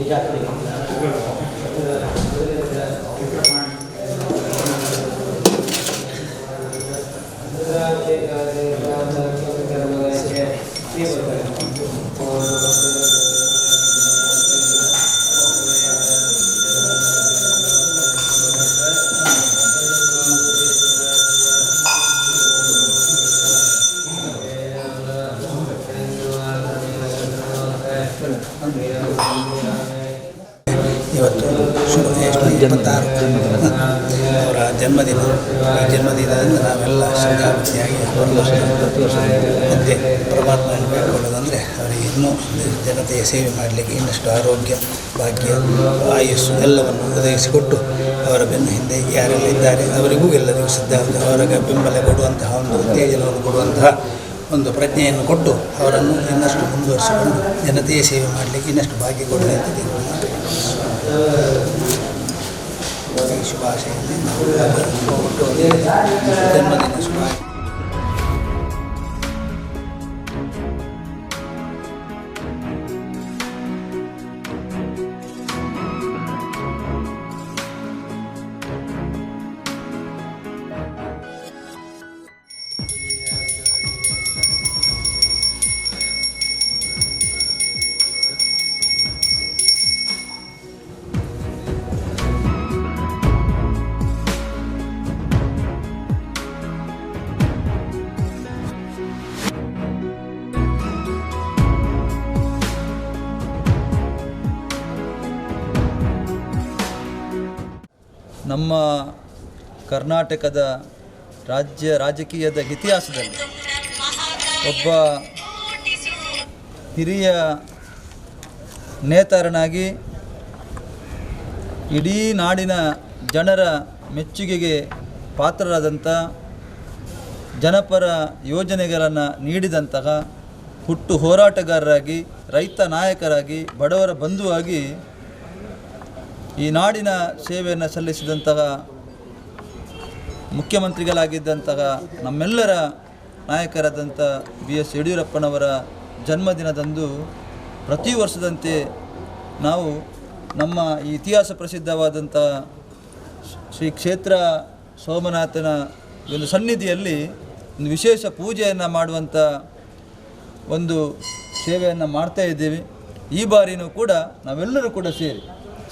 ಇವತ್ತು 26 ಅವರ ಜನ್ಮದಿನದಿಂದ ನಾವೆಲ್ಲ ಶ್ರದ್ಧಾಭಕ್ತಿಯಾಗಿ ಪ್ರತಿ ವರ್ಷ ಮತ್ತೆ ಪರಮಾತ್ಮನ ಬೇಡಿಕೊಳ್ಳೋದಂದರೆ ಅವರಿಗೆ ಇನ್ನೂ ಜನತೆಯ ಸೇವೆ ಮಾಡಲಿಕ್ಕೆ ಇನ್ನಷ್ಟು ಆರೋಗ್ಯ ಭಾಗ್ಯ ಆಯುಸ್ಸು ಎಲ್ಲವನ್ನು ಒದಗಿಸಿಕೊಟ್ಟು ಅವರ ಬೆನ್ನು ಹಿಂದೆ ಯಾರೆಲ್ಲ ಇದ್ದಾರೆ ಅವರಿಗೂ ಎಲ್ಲರಿಗೂ ಅವರಿಗೆ ಬೆಂಬಲ ಕೊಡುವಂತಹ ಒಂದು ಉತ್ತೇಜನವನ್ನು ಕೊಡುವಂತಹ ಒಂದು ಪ್ರಜ್ಞೆಯನ್ನು ಕೊಟ್ಟು ಅವರನ್ನು ಇನ್ನಷ್ಟು ಮುಂದುವರಿಸಿಕೊಂಡು ಜನತೆಯ ಸೇವೆ ಮಾಡಲಿಕ್ಕೆ ಇನ್ನಷ್ಟು ಭಾಗ್ಯ ಕೊಡಲಿ ಅಂತ ಶುಭಾಶಯದಲ್ಲಿ ಜನ್ಮದಿನ ಶುಭಾಶಯ. ನಮ್ಮ ಕರ್ನಾಟಕದ ರಾಜಕೀಯದ ಇತಿಹಾಸದಲ್ಲಿ ಒಬ್ಬ ಹಿರಿಯ ನೇತಾರನಾಗಿ ಇಡೀ ನಾಡಿನ ಜನರ ಮೆಚ್ಚುಗೆಗೆ ಪಾತ್ರರಾದಂಥ ಜನಪರ ಯೋಜನೆಗಳನ್ನು ನೀಡಿದಂತಹ ಹುಟ್ಟು ಹೋರಾಟಗಾರರಾಗಿ ರೈತ ನಾಯಕರಾಗಿ ಬಡವರ ಬಂಧುವಾಗಿ ಈ ನಾಡಿನ ಸೇವೆಯನ್ನು ಸಲ್ಲಿಸಿದಂತಹ ಮುಖ್ಯಮಂತ್ರಿಗಳಾಗಿದ್ದಂತಹ ನಮ್ಮೆಲ್ಲರ ನಾಯಕರಾದಂಥ BS ಯಡಿಯೂರಪ್ಪನವರ ಜನ್ಮದಿನದಂದು ಪ್ರತಿ ವರ್ಷದಂತೆ ನಾವು ನಮ್ಮ ಈ ಇತಿಹಾಸ ಪ್ರಸಿದ್ಧವಾದಂಥ ಶ್ರೀ ಕ್ಷೇತ್ರ ಸೋಮನಾಥನ ಒಂದು ಸನ್ನಿಧಿಯಲ್ಲಿ ಒಂದು ವಿಶೇಷ ಪೂಜೆಯನ್ನು ಮಾಡುವಂಥ ಒಂದು ಸೇವೆಯನ್ನು ಮಾಡ್ತಾ ಇದ್ದೀವಿ. ಈ ಬಾರಿಯೂ ಕೂಡ ನಾವೆಲ್ಲರೂ ಕೂಡ ಸೇರಿ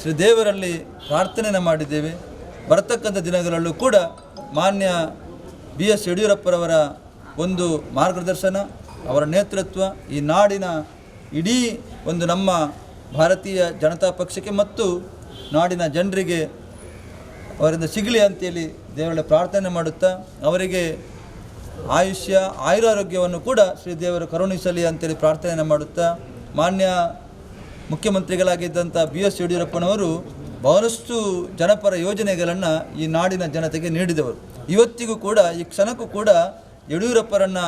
ಶ್ರೀ ದೇವರಲ್ಲಿ ಪ್ರಾರ್ಥನೆಯನ್ನು ಮಾಡಿದ್ದೇವೆ. ಬರತಕ್ಕಂಥ ದಿನಗಳಲ್ಲೂ ಕೂಡ ಮಾನ್ಯ BS ಯಡಿಯೂರಪ್ಪರವರ ಒಂದು ಮಾರ್ಗದರ್ಶನ, ಅವರ ನೇತೃತ್ವ ಈ ನಾಡಿನ ಇಡೀ ಒಂದು ನಮ್ಮ ಭಾರತೀಯ ಜನತಾ ಪಕ್ಷಕ್ಕೆ ಮತ್ತು ನಾಡಿನ ಜನರಿಗೆ ಅವರಿಂದ ಸಿಗಲಿ ಅಂತೇಳಿ ದೇವರಲ್ಲಿ ಪ್ರಾರ್ಥನೆ ಮಾಡುತ್ತಾ ಅವರಿಗೆ ಆಯುರಾರೋಗ್ಯವನ್ನು ಕೂಡ ಶ್ರೀ ದೇವರು ಕರುಣಿಸಲಿ ಅಂತೇಳಿ ಪ್ರಾರ್ಥನೆಯನ್ನು ಮಾಡುತ್ತಾ ಮಾನ್ಯ ಮುಖ್ಯಮಂತ್ರಿಗಳಾಗಿದ್ದಂಥ BS ಯಡಿಯೂರಪ್ಪನವರು ಬಹಳಷ್ಟು ಜನಪರ ಯೋಜನೆಗಳನ್ನು ಈ ನಾಡಿನ ಜನತೆಗೆ ನೀಡಿದವರು. ಇವತ್ತಿಗೂ ಕೂಡ ಈ ಕ್ಷಣಕ್ಕೂ ಕೂಡ ಯಡಿಯೂರಪ್ಪರನ್ನು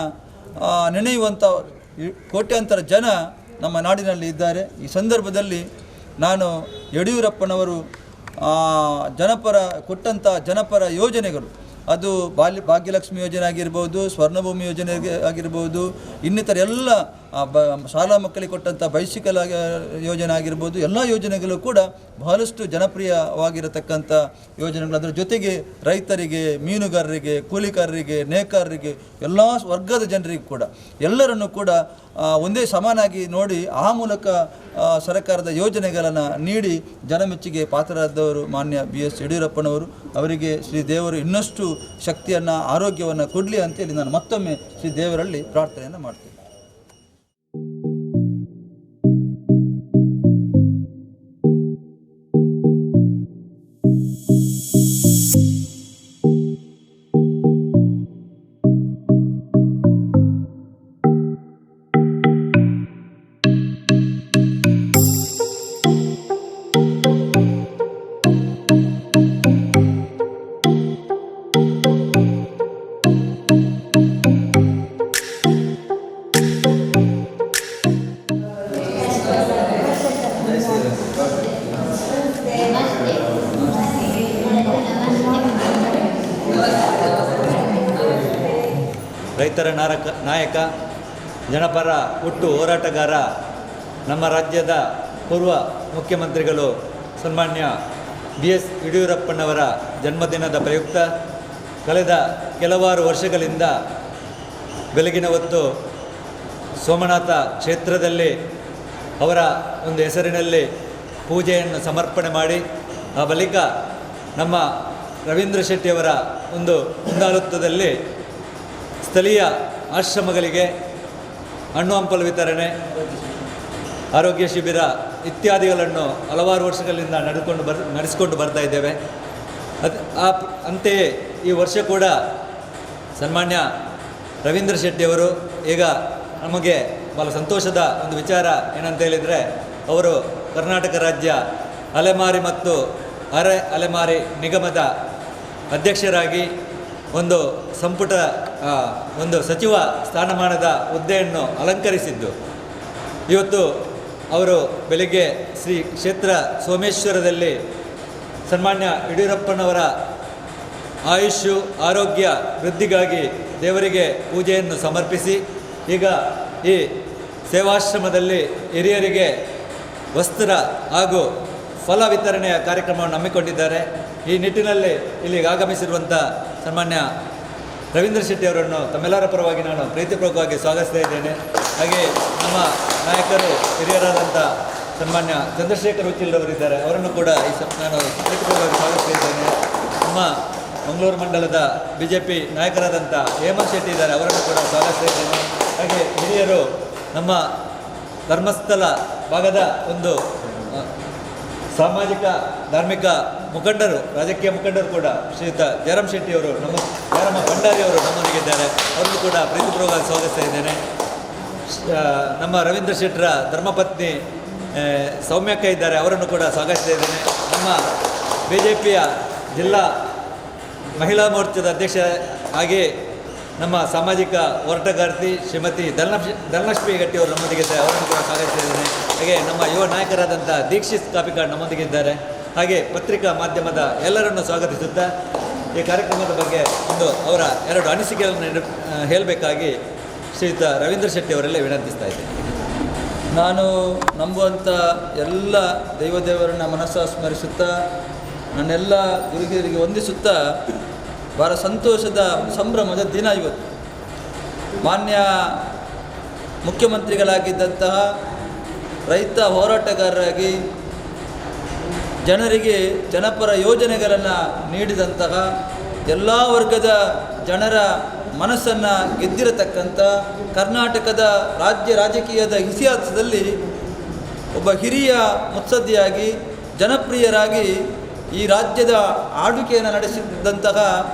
ನೆನೆಯುವಂಥ ಕೋಟ್ಯಾಂತರ ಜನ ನಮ್ಮ ನಾಡಿನಲ್ಲಿ ಇದ್ದಾರೆ. ಈ ಸಂದರ್ಭದಲ್ಲಿ ನಾನು ಯಡಿಯೂರಪ್ಪನವರು ಕೊಟ್ಟಂಥ ಜನಪರ ಯೋಜನೆಗಳು, ಅದು ಭಾಗ್ಯಲಕ್ಷ್ಮಿ ಯೋಜನೆ ಆಗಿರ್ಬೋದು, ಸ್ವರ್ಣಭೂಮಿ ಯೋಜನೆ ಆಗಿರ್ಬೋದು, ಇನ್ನಿತರ ಎಲ್ಲ ಶಾಲಾ ಮಕ್ಕಳಿಗೆ ಕೊಟ್ಟಂಥ ಬೈಸಿಕಲ್ ಯೋಜನೆ ಆಗಿರ್ಬೋದು, ಎಲ್ಲ ಯೋಜನೆಗಳು ಕೂಡ ಬಹಳಷ್ಟು ಜನಪ್ರಿಯವಾಗಿರತಕ್ಕಂಥ ಯೋಜನೆಗಳು. ಅದರ ಜೊತೆಗೆ ರೈತರಿಗೆ, ಮೀನುಗಾರರಿಗೆ, ಕೂಲಿಕಾರರಿಗೆ, ನೇಕಾರರಿಗೆ, ಎಲ್ಲ ವರ್ಗದ ಜನರಿಗೆ ಕೂಡ ಎಲ್ಲರನ್ನು ಕೂಡ ಒಂದೇ ಸಮಾನಾಗಿ ನೋಡಿ ಆ ಮೂಲಕ ಸರ್ಕಾರದ ಯೋಜನೆಗಳನ್ನು ನೀಡಿ ಜನಮೆಚ್ಚುಗೆ ಪಾತ್ರರಾದವರು ಮಾನ್ಯ BS ಯಡಿಯೂರಪ್ಪನವರು. ಅವರಿಗೆ ಶ್ರೀ ದೇವರು ಇನ್ನಷ್ಟು ಶಕ್ತಿಯನ್ನು, ಆರೋಗ್ಯವನ್ನು ಕೊಡಲಿ ಅಂತೇಳಿ ನಾನು ಮತ್ತೊಮ್ಮೆ ಶ್ರೀ ದೇವರಲ್ಲಿ ಪ್ರಾರ್ಥನೆಯನ್ನು ಮಾಡ್ತೀನಿ. ರೈತರ ನಾಯಕ, ಜನಪರ ಹುಟ್ಟು ಹೋರಾಟಗಾರ, ನಮ್ಮ ರಾಜ್ಯದ ಪೂರ್ವ ಮುಖ್ಯಮಂತ್ರಿಗಳು ಸನ್ಮಾನ್ಯ BS ಯಡಿಯೂರಪ್ಪನವರ ಜನ್ಮದಿನದ ಪ್ರಯುಕ್ತ ಕಳೆದ ಕೆಲವಾರು ವರ್ಷಗಳಿಂದ ಬೆಳಗಿನ ಹೊತ್ತು ಸೋಮನಾಥ ಕ್ಷೇತ್ರದಲ್ಲಿ ಅವರ ಒಂದು ಹೆಸರಿನಲ್ಲಿ ಪೂಜೆಯನ್ನು ಸಮರ್ಪಣೆ ಮಾಡಿ ಆ ಬಳಿಕ ನಮ್ಮ ರವೀಂದ್ರ ಶೆಟ್ಟಿಯವರ ಒಂದು ಮುಂದಾಳತ್ವದಲ್ಲಿ ಸ್ಥಳೀಯ ಆಶ್ರಮಗಳಿಗೆ ಹಣ್ಣು ಹಂಪಲು ವಿತರಣೆ, ಆರೋಗ್ಯ ಶಿಬಿರ ಇತ್ಯಾದಿಗಳನ್ನು ಹಲವಾರು ವರ್ಷಗಳಿಂದ ನಡೆಸಿಕೊಂಡು ಬರ್ತಾ ಇದ್ದೇವೆ. ಅಂತೆಯೇ ಈ ವರ್ಷ ಕೂಡ ಸನ್ಮಾನ್ಯ ರವೀಂದ್ರ ಶೆಟ್ಟಿಯವರು ಈಗ ನಮಗೆ ಭಾಳ ಸಂತೋಷದ ಒಂದು ವಿಚಾರ ಏನಂತ ಹೇಳಿದರೆ, ಅವರು ಕರ್ನಾಟಕ ರಾಜ್ಯ ಅಲೆಮಾರಿ ಮತ್ತು ಅರೆ ಅಲೆಮಾರಿ ನಿಗಮದ ಅಧ್ಯಕ್ಷರಾಗಿ ಒಂದು ಸಂಪುಟ ಒಂದು ಸಚಿವ ಸ್ಥಾನಮಾನದ ಹುದ್ದೆಯನ್ನು ಅಲಂಕರಿಸಿದ್ದು, ಇವತ್ತು ಅವರು ಬೆಳಗ್ಗೆ ಶ್ರೀ ಕ್ಷೇತ್ರ ಸೋಮೇಶ್ವರದಲ್ಲಿ ಸನ್ಮಾನ್ಯ ಯಡಿಯೂರಪ್ಪನವರ ಆಯುಷ್ಯು ಆರೋಗ್ಯ ವೃದ್ಧಿಗಾಗಿ ದೇವರಿಗೆ ಪೂಜೆಯನ್ನು ಸಮರ್ಪಿಸಿ ಈಗ ಈ ಸೇವಾಶ್ರಮದಲ್ಲಿ ಹಿರಿಯರಿಗೆ ವಸ್ತ್ರ ಹಾಗೂ ಫಲ ವಿತರಣೆಯ ಕಾರ್ಯಕ್ರಮವನ್ನು ಹಮ್ಮಿಕೊಂಡಿದ್ದಾರೆ. ಈ ನಿಟ್ಟಿನಲ್ಲಿ ಇಲ್ಲಿಗೆ ಆಗಮಿಸಿರುವಂಥ ಸನ್ಮಾನ್ಯ ರವೀಂದ್ರ ಶೆಟ್ಟಿಯವರನ್ನು ತಮ್ಮೆಲ್ಲರ ಪರವಾಗಿ ನಾನು ಪ್ರೀತಿಪೂರ್ವಕವಾಗಿ ಸ್ವಾಗತಿಸ್ತಾ ಇದ್ದೇನೆ. ಹಾಗೆ ನಮ್ಮ ನಾಯಕರು ಹಿರಿಯರಾದಂಥ ಸನ್ಮಾನ್ಯ ಚಂದ್ರಶೇಖರ್ ಉಚ್ಚಿಲ್ರವರಿದ್ದಾರೆ, ಅವರನ್ನು ಕೂಡ ನಾನು ಪ್ರೀತಿಪೂರ್ವಕವಾಗಿ ಸ್ವಾಗತಿಸ್ತಾ ಇದ್ದೇನೆ. ನಮ್ಮ ಮಂಗಳೂರು ಮಂಡಲದ BJP ನಾಯಕರಾದಂಥ ಹೇಮಂತ್ ಶೆಟ್ಟಿ ಇದ್ದಾರೆ, ಅವರನ್ನು ಕೂಡ ಸ್ವಾಗತಿಸ್ತಾ ಇದ್ದೇನೆ. ಹಾಗೆ ಹಿರಿಯರು ನಮ್ಮ ಧರ್ಮಸ್ಥಳ ಭಾಗದ ಒಂದು ಸಾಮಾಜಿಕ ಧಾರ್ಮಿಕ ಮುಖಂಡರು, ರಾಜಕೀಯ ಮುಖಂಡರು ಕೂಡ ಶ್ರೀಯುತ ಜಯರಾಮ್ ಶೆಟ್ಟಿಯವರು, ಜಯರಾಮ ಭಂಡಾರಿಯವರು ನಮ್ಮೊಂದಿಗಿದ್ದಾರೆ, ಅವರನ್ನು ಕೂಡ ಪ್ರೀತಿಪೂರ್ವಕವಾಗಿ ಸ್ವಾಗತಿಸ್ತಾ ಇದ್ದೇನೆ. ನಮ್ಮ ರವೀಂದ್ರ ಶೆಟ್ಟರ ಧರ್ಮಪತ್ನಿ ಸೌಮ್ಯಕ್ಕ ಇದ್ದಾರೆ, ಅವರನ್ನು ಕೂಡ ಸ್ವಾಗತಿಸ್ತಾ ಇದ್ದೇನೆ. ನಮ್ಮ BJPಯ ಜಿಲ್ಲಾ ಮಹಿಳಾ ಮೋರ್ಚಾದ ಅಧ್ಯಕ್ಷ ಹಾಗೆ ನಮ್ಮ ಸಾಮಾಜಿಕ ಹೋರಾಟಗಾರ್ತಿ ಶ್ರೀಮತಿ ಧನಲಕ್ಷ್ಮಿ ಗಟ್ಟಿಯವರು ನಮ್ಮೊಂದಿಗಿದ್ದಾರೆ, ಅವರನ್ನು ಕೂಡ ಸ್ವಾಗತಿಸ್ತಾ ಇದ್ದೇನೆ. ಹಾಗೆ ನಮ್ಮ ಯುವ ನಾಯಕರಾದಂಥ ದೀಕ್ಷಿತ್ ಕಾಪಿಕಾಡ್ ನಮ್ಮೊಂದಿಗಿದ್ದಾರೆ. ಹಾಗೆ ಪತ್ರಿಕಾ ಮಾಧ್ಯಮದ ಎಲ್ಲರನ್ನು ಸ್ವಾಗತಿಸುತ್ತಾ ಈ ಕಾರ್ಯಕ್ರಮದ ಬಗ್ಗೆ ಒಂದು ಅವರ 2 ಅನಿಸಿಕೆಗಳನ್ನು ಹೇಳಬೇಕಾಗಿ ಶ್ರೀಯುತ ರವೀಂದ್ರ ಶೆಟ್ಟಿ ಅವರಲ್ಲೇ ವಿನಂತಿಸ್ತಾ ಇದ್ದೇನೆ. ನಾನು ನಂಬುವಂಥ ಎಲ್ಲ ದೇವರನ್ನ ಮನಸ್ಸು ಸ್ಮರಿಸುತ್ತಾ ನನ್ನೆಲ್ಲ ಗುರುಗಿರಿಗೆ ವಂದಿಸುತ್ತಾ ಭಾಳ ಸಂತೋಷದ ಸಂಭ್ರಮದ ದಿನ ಇವತ್ತು. ಮಾನ್ಯ ಮುಖ್ಯಮಂತ್ರಿಗಳಾಗಿದ್ದಂತಹ ರೈತ ಹೋರಾಟಗಾರರಾಗಿ ಜನರಿಗೆ ಜನಪರ ಯೋಜನೆಗಳನ್ನು ನೀಡಿದಂತಹ ಎಲ್ಲ ವರ್ಗದ ಜನರ ಮನಸ್ಸನ್ನು ಗೆದ್ದಿರತಕ್ಕಂಥ ಕರ್ನಾಟಕದ ರಾಜಕೀಯದ ಇತಿಹಾಸದಲ್ಲಿ ಒಬ್ಬ ಹಿರಿಯ ಮುತ್ಸದ್ದಿಯಾಗಿ ಜನಪ್ರಿಯರಾಗಿ ಈ ರಾಜ್ಯದ ಆಳ್ವಿಕೆಯನ್ನು ನಡೆಸಿದಂತಹ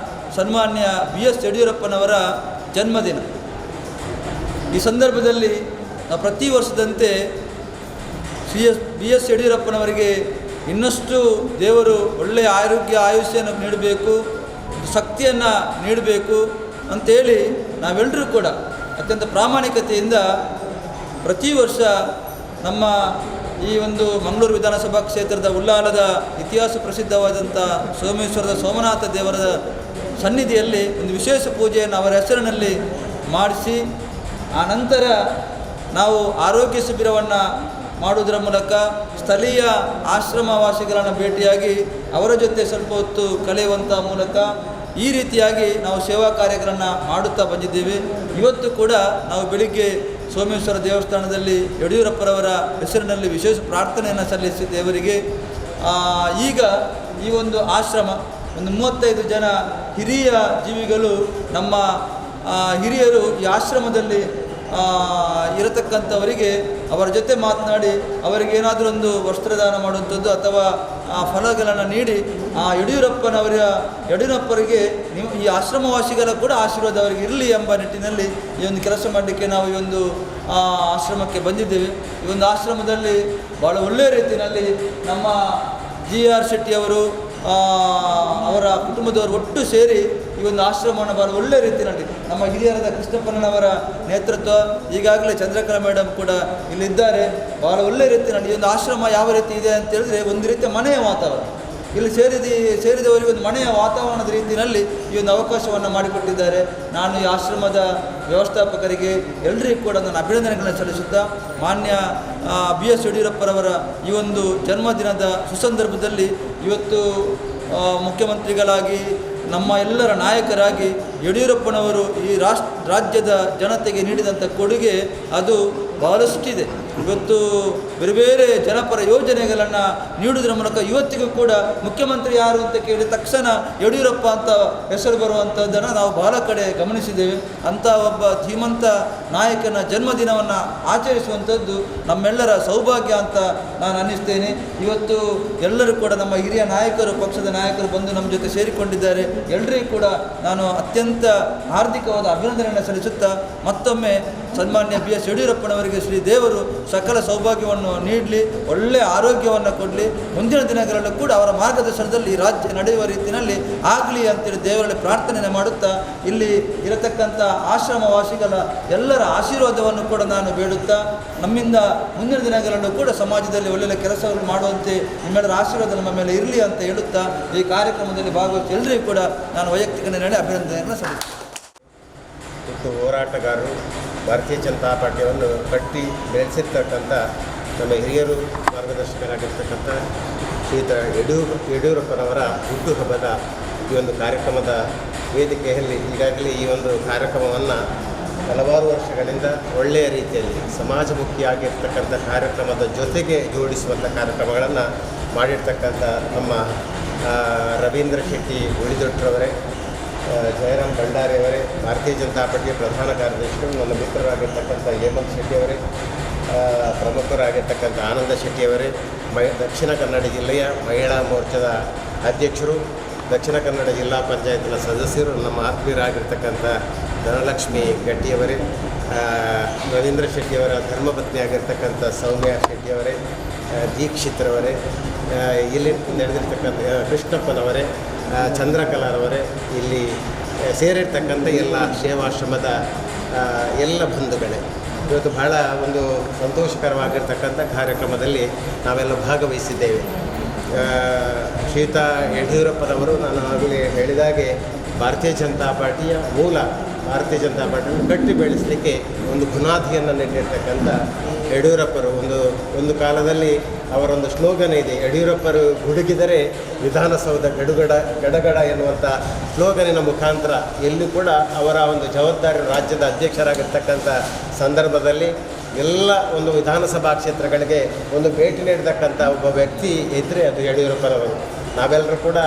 ಸನ್ಮಾನ್ಯ BS ಯಡಿಯೂರಪ್ಪನವರ ಜನ್ಮದಿನ. ಈ ಸಂದರ್ಭದಲ್ಲಿ ನಾವು ಪ್ರತಿ ವರ್ಷದಂತೆ BS ಯಡಿಯೂರಪ್ಪನವರಿಗೆ ಇನ್ನಷ್ಟು ದೇವರು ಒಳ್ಳೆಯ ಆರೋಗ್ಯ ಆಯುಷ್ಯನ್ನು ನೀಡಬೇಕು, ಶಕ್ತಿಯನ್ನು ನೀಡಬೇಕು ಅಂಥೇಳಿ ನಾವೆಲ್ಲರೂ ಕೂಡ ಅತ್ಯಂತ ಪ್ರಾಮಾಣಿಕತೆಯಿಂದ ಪ್ರತಿ ವರ್ಷ ನಮ್ಮ ಈ ಒಂದು ಮಂಗಳೂರು ವಿಧಾನಸಭಾ ಕ್ಷೇತ್ರದ ಉಳ್ಳಾಲದ ಇತಿಹಾಸ ಪ್ರಸಿದ್ಧವಾದಂಥ ಸೋಮೇಶ್ವರದ ಸೋಮನಾಥ ದೇವರ ಸನ್ನಿಧಿಯಲ್ಲಿ ಒಂದು ವಿಶೇಷ ಪೂಜೆಯನ್ನು ಅವರ ಹೆಸರಿನಲ್ಲಿ ಮಾಡಿಸಿ, ಆ ನಂತರ ನಾವು ಆರೋಗ್ಯ ಶಿಬಿರವನ್ನು ಮಾಡುವುದರ ಮೂಲಕ ಸ್ಥಳೀಯ ಆಶ್ರಮವಾಸಿಗಳನ್ನು ಭೇಟಿಯಾಗಿ ಅವರ ಜೊತೆ ಸ್ವಲ್ಪ ಹೊತ್ತು ಕಳೆಯುವಂಥ ಮೂಲಕ ಈ ರೀತಿಯಾಗಿ ನಾವು ಸೇವಾ ಕಾರ್ಯಗಳನ್ನು ಮಾಡುತ್ತಾ ಬಂದಿದ್ದೇವೆ. ಇವತ್ತು ಕೂಡ ನಾವು ಬೆಳಿಗ್ಗೆ ಸೋಮೇಶ್ವರ ದೇವಸ್ಥಾನದಲ್ಲಿ ಯಡಿಯೂರಪ್ಪರವರ ಹೆಸರಿನಲ್ಲಿ ವಿಶೇಷ ಪ್ರಾರ್ಥನೆಯನ್ನು ಸಲ್ಲಿಸಿ ದೇವರಿಗೆ ಈಗ ಈ ಒಂದು ಆಶ್ರಮ ಒಂದು 35 ಜನ ಹಿರಿಯ ಜೀವಿಗಳು ನಮ್ಮ ಹಿರಿಯರು ಈ ಆಶ್ರಮದಲ್ಲಿ ಇರತಕ್ಕಂಥವರಿಗೆ ಅವರ ಜೊತೆ ಮಾತನಾಡಿ ಅವರಿಗೆ ಏನಾದರೂ ಒಂದು ವಸ್ತ್ರದಾನ ಮಾಡುವಂಥದ್ದು ಅಥವಾ ಫಲಗಳನ್ನು ನೀಡಿ ಯಡಿಯೂರಪ್ಪರಿಗೆ ನೀವು ಈ ಆಶ್ರಮವಾಸಿಗಳ ಕೂಡ ಆಶೀರ್ವಾದ ಅವರಿಗೆ ಇರಲಿ ಎಂಬ ನಿಟ್ಟಿನಲ್ಲಿ ಈ ಒಂದು ಕೆಲಸ ಮಾಡಲಿಕ್ಕೆ ನಾವು ಈ ಒಂದು ಆಶ್ರಮಕ್ಕೆ ಬಂದಿದ್ದೇವೆ. ಈ ಒಂದು ಆಶ್ರಮದಲ್ಲಿ ಭಾಳ ಒಳ್ಳೆಯ ರೀತಿಯಲ್ಲಿ ನಮ್ಮ GR ಶೆಟ್ಟಿಯವರು ಅವರ ಕುಟುಂಬದವರು ಒಟ್ಟು ಸೇರಿ ಈ ಒಂದು ಆಶ್ರಮವನ್ನು ಭಾಳ ಒಳ್ಳೆಯ ರೀತಿಯಲ್ಲಿ ನಮ್ಮ ಹಿರಿಯರಾದ ಕೃಷ್ಣಪ್ಪನವರ ನೇತೃತ್ವ, ಈಗಾಗಲೇ ಚಂದ್ರಕಲಾ ಮೇಡಮ್ ಕೂಡ ಇಲ್ಲಿದ್ದಾರೆ. ಭಾಳ ಒಳ್ಳೆಯ ರೀತಿಯಲ್ಲಿ ಈ ಒಂದು ಆಶ್ರಮ ಯಾವ ರೀತಿ ಇದೆ ಅಂತ ಹೇಳಿದ್ರೆ ಒಂದು ರೀತಿಯ ಮನೆಯ ವಾತಾವರಣ. ಇಲ್ಲಿ ಸೇರಿದವರಿಗೆ ಒಂದು ಮನೆಯ ವಾತಾವರಣದ ರೀತಿಯಲ್ಲಿ ಈ ಒಂದು ಅವಕಾಶವನ್ನು ಮಾಡಿಕೊಟ್ಟಿದ್ದಾರೆ. ನಾನು ಈ ಆಶ್ರಮದ ವ್ಯವಸ್ಥಾಪಕರಿಗೆ ಎಲ್ಲರಿಗೂ ಕೂಡ ನಾನು ಅಭಿನಂದನೆಗಳನ್ನು ಸಲ್ಲಿಸುತ್ತಾ, ಮಾನ್ಯ BS ಯಡಿಯೂರಪ್ಪರವರ ಈ ಒಂದು ಜನ್ಮದಿನದ ಸುಸಂದರ್ಭದಲ್ಲಿ ಇವತ್ತು ಮುಖ್ಯಮಂತ್ರಿಗಳಾಗಿ ನಮ್ಮ ಎಲ್ಲರ ನಾಯಕರಾಗಿ ಯಡಿಯೂರಪ್ಪನವರು ಈ ರಾಜ್ಯದ ಜನತೆಗೆ ನೀಡಿದಂಥ ಕೊಡುಗೆ ಅದು ಬಹಳಷ್ಟಿದೆ. ಇವತ್ತು ಬೇರೆ ಬೇರೆ ಜನಪರ ಯೋಜನೆಗಳನ್ನು ನೀಡುವುದರ ಮೂಲಕ ಇವತ್ತಿಗೂ ಕೂಡ ಮುಖ್ಯಮಂತ್ರಿ ಯಾರು ಅಂತ ಕೇಳಿದ ತಕ್ಷಣ ಯಡಿಯೂರಪ್ಪ ಅಂತ ಹೆಸರು ಬರುವಂಥದ್ದನ್ನು ನಾವು ಬಹಳ ಕಡೆ ಗಮನಿಸಿದ್ದೇವೆ. ಅಂಥ ಒಬ್ಬ ಧೀಮಂತ ನಾಯಕನ ಜನ್ಮದಿನವನ್ನು ಆಚರಿಸುವಂಥದ್ದು ನಮ್ಮೆಲ್ಲರ ಸೌಭಾಗ್ಯ ಅಂತ ನಾನು ಅನ್ನಿಸ್ತೇನೆ. ಇವತ್ತು ಎಲ್ಲರೂ ಕೂಡ ನಮ್ಮ ಹಿರಿಯ ನಾಯಕರು, ಪಕ್ಷದ ನಾಯಕರು ಬಂದು ನಮ್ಮ ಜೊತೆ ಸೇರಿಕೊಂಡಿದ್ದಾರೆ. ಎಲ್ಲರಿಗೂ ಕೂಡ ನಾನು ಅತ್ಯಂತ ಹಾರ್ದಿಕವಾದ ಅಭಿನಂದನೆಯನ್ನು ಸಲ್ಲಿಸುತ್ತಾ, ಮತ್ತೊಮ್ಮೆ ಸನ್ಮಾನ್ಯ BS ಯಡಿಯೂರಪ್ಪನವರಿಗೆ ಶ್ರೀ ದೇವರು ಸಕಲ ಸೌಭಾಗ್ಯವನ್ನು ನೀಡಲಿ, ಒಳ್ಳೆಯ ಆರೋಗ್ಯವನ್ನು ಕೊಡಲಿ, ಮುಂದಿನ ದಿನಗಳಲ್ಲೂ ಕೂಡ ಅವರ ಮಾರ್ಗದರ್ಶನದಲ್ಲಿ ರಾಜ್ಯ ನಡೆಯುವ ರೀತಿಯಲ್ಲಿ ಆಗಲಿ ಅಂತೇಳಿ ದೇವರಲ್ಲಿ ಪ್ರಾರ್ಥನೆ ಮಾಡುತ್ತಾ, ಇಲ್ಲಿ ಇರತಕ್ಕಂಥ ಆಶ್ರಮವಾಸಿಗಳ ಎಲ್ಲರ ಆಶೀರ್ವಾದವನ್ನು ಕೂಡ ನಾನು ಬೇಡುತ್ತಾ, ನಮ್ಮಿಂದ ಮುಂದಿನ ದಿನಗಳಲ್ಲೂ ಕೂಡ ಸಮಾಜದಲ್ಲಿ ಒಳ್ಳೆಯ ಕೆಲಸವನ್ನು ಮಾಡುವಂತೆ ನಿಮ್ಮೆಲ್ಲರ ಆಶೀರ್ವಾದ ನಮ್ಮ ಮೇಲೆ ಇರಲಿ ಅಂತ ಹೇಳುತ್ತಾ, ಈ ಕಾರ್ಯಕ್ರಮದಲ್ಲಿ ಭಾಗವಹಿಸಿ ಎಲ್ಲರಿಗೂ ಕೂಡ ನಾನು ವೈಯಕ್ತಿಕ ನೆಲೆ ಅಭಿನಂದನೆಯನ್ನು ಸಲ್ಲಿಸುತ್ತೇನೆ. ಮತ್ತು ಹೋರಾಟಗಾರರು ಭಾರತೀಯ ಜನತಾ ಪಾರ್ಟಿಯನ್ನು ಕಟ್ಟಿ ಬೆಳೆಸಿರ್ತಕ್ಕಂಥ ನಮ್ಮ ಹಿರಿಯರು ಮಾರ್ಗದರ್ಶಕರಾಗಿರ್ತಕ್ಕಂಥ ಶ್ರೀಯುತ ಯಡಿಯೂರಪ್ಪನವರ ಹುಟ್ಟುಹಬ್ಬದ ಈ ಒಂದು ಕಾರ್ಯಕ್ರಮದ ವೇದಿಕೆಯಲ್ಲಿ ಈಗಾಗಲೇ ಈ ಒಂದು ಕಾರ್ಯಕ್ರಮವನ್ನು ಹಲವಾರು ವರ್ಷಗಳಿಂದ ಒಳ್ಳೆಯ ರೀತಿಯಲ್ಲಿ ಸಮಾಜಮುಖಿಯಾಗಿರ್ತಕ್ಕಂಥ ಕಾರ್ಯಕ್ರಮದ ಜೊತೆಗೆ ಜೋಡಿಸುವಂಥ ಕಾರ್ಯಕ್ರಮಗಳನ್ನು ಮಾಡಿರ್ತಕ್ಕಂಥ ನಮ್ಮ ರವೀಂದ್ರ ಶೆಟ್ಟಿ ಉಳಿದೊಟ್ಟರವರೇ, ಜಯರಾಮ್ ಭಂಡಾರಿಯವರೇ, ಭಾರತೀಯ ಜನತಾ ಪಾರ್ಟಿಯ ಪ್ರಧಾನ ಕಾರ್ಯದರ್ಶಿಗಳು, ನನ್ನ ಮಿತ್ರರಾಗಿರ್ತಕ್ಕಂಥ ಹೇಮಂತ್ ಶೆಟ್ಟಿಯವರೇ, ಪ್ರಮುಖರಾಗಿರ್ತಕ್ಕಂಥ ಆನಂದ ಶೆಟ್ಟಿಯವರೇ, ದಕ್ಷಿಣ ಕನ್ನಡ ಜಿಲ್ಲೆಯ ಮಹಿಳಾ ಮೋರ್ಚಾದ ಅಧ್ಯಕ್ಷರು, ದಕ್ಷಿಣ ಕನ್ನಡ ಜಿಲ್ಲಾ ಪಂಚಾಯತ್ನ ಸದಸ್ಯರು, ನಮ್ಮ ಆತ್ಮೀಯರಾಗಿರ್ತಕ್ಕಂಥ ಧನಲಕ್ಷ್ಮಿ ಗಟ್ಟಿಯವರೇ, ರವೀಂದ್ರ ಶೆಟ್ಟಿಯವರ ಧರ್ಮಪತ್ನಿಯಾಗಿರ್ತಕ್ಕಂಥ ಸೌಮ್ಯ ಶೆಟ್ಟಿಯವರೇ, ದೀಕ್ಷಿತ್ರವರೇ, ಇಲ್ಲಿ ನಡೆದಿರ್ತಕ್ಕಂಥ ಕೃಷ್ಣಪ್ಪನವರೇ, ಚಂದ್ರಕಲಾರವರೇ, ಇಲ್ಲಿ ಸೇರಿರ್ತಕ್ಕಂಥ ಎಲ್ಲ ಸೇವಾಶ್ರಮದ ಎಲ್ಲ ಬಂಧುಗಳೇ, ಇವತ್ತು ಬಹಳ ಒಂದು ಸಂತೋಷಕರವಾಗಿರ್ತಕ್ಕಂಥ ಕಾರ್ಯಕ್ರಮದಲ್ಲಿ ನಾವೆಲ್ಲ ಭಾಗವಹಿಸಿದ್ದೇವೆ. ಶ್ರೀಯುತ ಯಡಿಯೂರಪ್ಪನವರು ನಾನು ಆಗಲೇ ಹೇಳಿದಾಗೆ ಭಾರತೀಯ ಜನತಾ ಪಾರ್ಟಿಯ ಮೂಲ, ಭಾರತೀಯ ಜನತಾ ಪಾರ್ಟಿಯನ್ನು ಕಟ್ಟಿ ಬೆಳೆಸಲಿಕ್ಕೆ ಒಂದು ಬುನಾದಿಯನ್ನು ನೆಟ್ಟಿರ್ತಕ್ಕಂಥ ಯಡಿಯೂರಪ್ಪರು ಒಂದು ಕಾಲದಲ್ಲಿ ಅವರೊಂದು ಸ್ಲೋಗನ್ ಇದೆ, ಯಡಿಯೂರಪ್ಪರು ಗುಡುಗಿದರೆ ವಿಧಾನಸೌಧ ಗಡಗಡ ಎನ್ನುವಂಥ ಸ್ಲೋಗನಿನ ಮುಖಾಂತರ ಎಲ್ಲಿ ಕೂಡ ಅವರ ಒಂದು ಜವಾಬ್ದಾರಿ ರಾಜ್ಯದ ಅಧ್ಯಕ್ಷರಾಗಿರ್ತಕ್ಕಂಥ ಸಂದರ್ಭದಲ್ಲಿ ಎಲ್ಲ ಒಂದು ವಿಧಾನಸಭಾ ಕ್ಷೇತ್ರಗಳಿಗೆ ಒಂದು ಭೇಟಿ ನೀಡತಕ್ಕಂಥ ಒಬ್ಬ ವ್ಯಕ್ತಿ ಇದ್ದರೆ ಅದು ಯಡಿಯೂರಪ್ಪನವರು. ನಾವೆಲ್ಲರೂ ಕೂಡ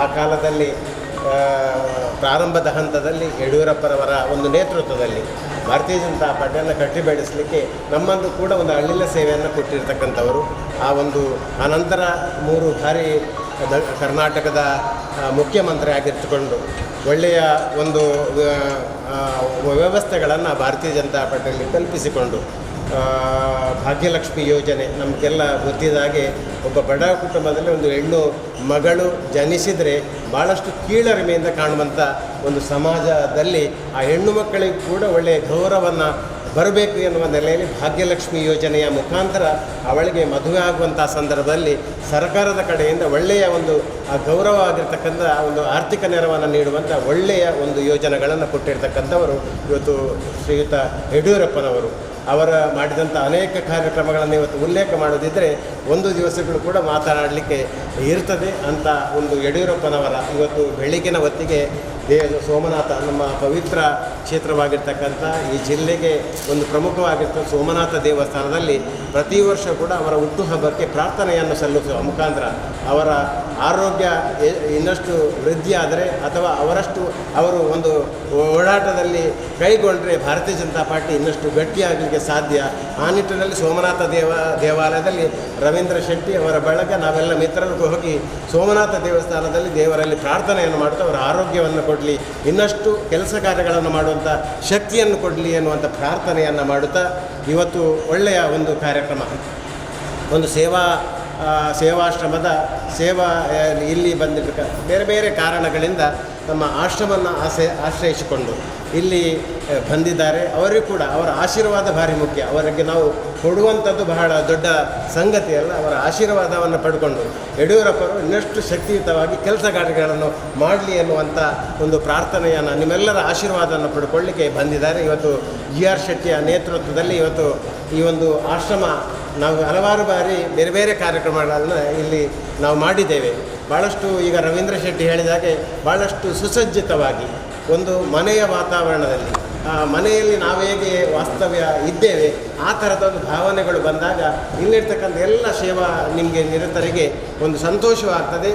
ಆ ಕಾಲದಲ್ಲಿ ಪ್ರಾರಂಭದ ಹಂತದಲ್ಲಿ ಯಡಿಯೂರಪ್ಪನವರ ಒಂದು ನೇತೃತ್ವದಲ್ಲಿ ಭಾರತೀಯ ಜನತಾ ಪಾರ್ಟಿಯನ್ನು ಕಟ್ಟಿ ಬೆಳೆಸಲಿಕ್ಕೆ ನಮ್ಮಂದು ಕೂಡ ಒಂದು ಅಳಿಲ ಸೇವೆಯನ್ನು ಕೊಟ್ಟಿರ್ತಕ್ಕಂಥವರು. ಆನಂತರ 3 ಬಾರಿ ಕರ್ನಾಟಕದ ಮುಖ್ಯಮಂತ್ರಿ ಆಗಿರ್ತುಕೊಂಡು ಒಳ್ಳೆಯ ಒಂದು ವ್ಯವಸ್ಥೆಗಳನ್ನು ಭಾರತೀಯ ಜನತಾ ಪಾರ್ಟಿಯಲ್ಲಿ ಕಲ್ಪಿಸಿಕೊಂಡು ಭಾಗ್ಯಲಕ್ಷ್ಮಿ ಯೋಜನೆ ನಮಗೆಲ್ಲ ಗೊತ್ತಿದ್ದ ಹಾಗೆ ಒಬ್ಬ ಬಡ ಕುಟುಂಬದಲ್ಲಿ ಒಂದು ಹೆಣ್ಣು ಮಗಳು ಜನಿಸಿದರೆ ಭಾಳಷ್ಟು ಕೀಳರಿಮೆಯಿಂದ ಕಾಣುವಂಥ ಒಂದು ಸಮಾಜದಲ್ಲಿ ಆ ಹೆಣ್ಣು ಮಕ್ಕಳಿಗೆ ಕೂಡ ಒಳ್ಳೆಯ ಗೌರವವನ್ನು ಬರಬೇಕು ಎನ್ನುವ ನೆಲೆಯಲ್ಲಿ ಭಾಗ್ಯಲಕ್ಷ್ಮಿ ಯೋಜನೆಯ ಮುಖಾಂತರ ಅವಳಿಗೆ ಮದುವೆ ಆಗುವಂಥ ಸಂದರ್ಭದಲ್ಲಿ ಸರ್ಕಾರದ ಕಡೆಯಿಂದ ಒಳ್ಳೆಯ ಒಂದು ಗೌರವ ಆಗಿರ್ತಕ್ಕಂಥ ಒಂದು ಆರ್ಥಿಕ ನೆರವನ್ನು ನೀಡುವಂಥ ಒಳ್ಳೆಯ ಒಂದು ಯೋಜನೆಗಳನ್ನು ಕೊಟ್ಟಿರ್ತಕ್ಕಂಥವರು ಇವತ್ತು ಶ್ರೀಯುತ ಯಡಿಯೂರಪ್ಪನವರು. ಅವರ ಮಾಡಿದಂಥ ಅನೇಕ ಕಾರ್ಯಕ್ರಮಗಳನ್ನು ಇವತ್ತು ಉಲ್ಲೇಖ ಮಾಡೋದಿದ್ದರೆ ಒಂದು ದಿವಸಗಳು ಕೂಡ ಮಾತನಾಡಲಿಕ್ಕೆ ಇರ್ತದೆ ಅಂತ ಒಂದು ಯಡಿಯೂರಪ್ಪನವರ ಇವತ್ತು ಬೆಳಗಿನ ಹೊತ್ತಿಗೆ ಸೋಮನಾಥ, ನಮ್ಮ ಪವಿತ್ರ ಕ್ಷೇತ್ರವಾಗಿರ್ತಕ್ಕಂಥ ಈ ಜಿಲ್ಲೆಗೆ ಒಂದು ಪ್ರಮುಖವಾಗಿರ್ತಕ್ಕಂಥ ಸೋಮನಾಥ ದೇವಸ್ಥಾನದಲ್ಲಿ ಪ್ರತಿ ವರ್ಷ ಕೂಡ ಅವರ ಹುಟ್ಟುಹಬ್ಬಕ್ಕೆ ಪ್ರಾರ್ಥನೆಯನ್ನು ಸಲ್ಲಿಸುವ ಮುಖಾಂತರ ಅವರ ಆರೋಗ್ಯ ಇನ್ನಷ್ಟು ವೃದ್ಧಿಯಾದರೆ ಅಥವಾ ಅವರು ಒಂದು ಓಡಾಟದಲ್ಲಿ ಕೈಗೊಂಡ್ರೆ ಭಾರತೀಯ ಜನತಾ ಪಾರ್ಟಿ ಇನ್ನಷ್ಟು ಗಟ್ಟಿಯಾಗಲಿಕ್ಕೆ ಸಾಧ್ಯ. ಆ ನಿಟ್ಟಿನಲ್ಲಿ ಸೋಮನಾಥ ದೇವಾಲಯದಲ್ಲಿ ರವೀಂದ್ರ ಶೆಟ್ಟಿ ಅವರ ಬಳಗ ನಾವೆಲ್ಲ ಮಿತ್ರರು ಹೋಗಿ ಸೋಮನಾಥ ದೇವಸ್ಥಾನದಲ್ಲಿ ದೇವರಲ್ಲಿ ಪ್ರಾರ್ಥನೆಯನ್ನು ಮಾಡ್ತಾ ಅವರ ಆರೋಗ್ಯವನ್ನು ಕೊಡಲಿ, ಇನ್ನಷ್ಟು ಕೆಲಸ ಕಾರ್ಯಗಳನ್ನು ಮಾಡುವಂಥ ಶಕ್ತಿಯನ್ನು ಕೊಡಲಿ ಎನ್ನುವಂಥ ಪ್ರಾರ್ಥನೆಯನ್ನು ಮಾಡುತ್ತಾ ಇವತ್ತು ಒಳ್ಳೆಯ ಒಂದು ಕಾರ್ಯಕ್ರಮ, ಒಂದು ಸೇವಾಶ್ರಮದ ಇಲ್ಲಿ ಬಂದಿರತಕ್ಕ ಬೇರೆ ಬೇರೆ ಕಾರಣಗಳಿಂದ ನಮ್ಮ ಆಶ್ರಮವನ್ನು ಆಶ್ರಯಿಸಿಕೊಂಡು ಇಲ್ಲಿ ಬಂದಿದ್ದಾರೆ. ಅವರಿಗೂ ಕೂಡ ಅವರ ಆಶೀರ್ವಾದ ಭಾರಿ ಮುಖ್ಯ. ಅವರಿಗೆ ನಾವು ಕೊಡುವಂಥದ್ದು ಬಹಳ ದೊಡ್ಡ ಸಂಗತಿಯಲ್ಲ. ಅವರ ಆಶೀರ್ವಾದವನ್ನು ಪಡ್ಕೊಂಡು ಯಡಿಯೂರಪ್ಪರು ಇನ್ನಷ್ಟು ಶಕ್ತಿಯುತವಾಗಿ ಕೆಲಸ ಕಾರ್ಯಗಳನ್ನು ಮಾಡಲಿ ಎನ್ನುವಂಥ ಒಂದು ಪ್ರಾರ್ಥನೆಯನ್ನು ನಿಮ್ಮೆಲ್ಲರ ಆಶೀರ್ವಾದವನ್ನು ಪಡ್ಕೊಳ್ಳಿಕ್ಕೆ ಬಂದಿದ್ದಾರೆ. ಇವತ್ತು GR ಶೆಟ್ಟಿಯ ನೇತೃತ್ವದಲ್ಲಿ ಇವತ್ತು ಈ ಒಂದು ಆಶ್ರಮ ನಾವು ಹಲವಾರು ಬಾರಿ ಬೇರೆ ಬೇರೆ ಕಾರ್ಯಕ್ರಮಗಳನ್ನು ಇಲ್ಲಿ ನಾವು ಮಾಡಿದ್ದೇವೆ. ಭಾಳಷ್ಟು ಈಗ ರವೀಂದ್ರ ಶೆಟ್ಟಿ ಹೇಳಿದಾಗೆ ಭಾಳಷ್ಟು ಸುಸಜ್ಜಿತವಾಗಿ ಒಂದು ಮನೆಯ ವಾತಾವರಣದಲ್ಲಿ ಮನೆಯಲ್ಲಿ ನಾವು ಹೇಗೆ ವಾಸ್ತವ್ಯ ಇದ್ದೇವೆ ಆ ಥರದ ಒಂದು ಭಾವನೆಗಳು ಬಂದಾಗ ಇಲ್ಲಿರ್ತಕ್ಕಂಥ ಎಲ್ಲ ಸೇವಾ ನಿಮಗೆ ನಿರತರಿಗೆ ಒಂದು ಸಂತೋಷವಾಗ್ತದೆ.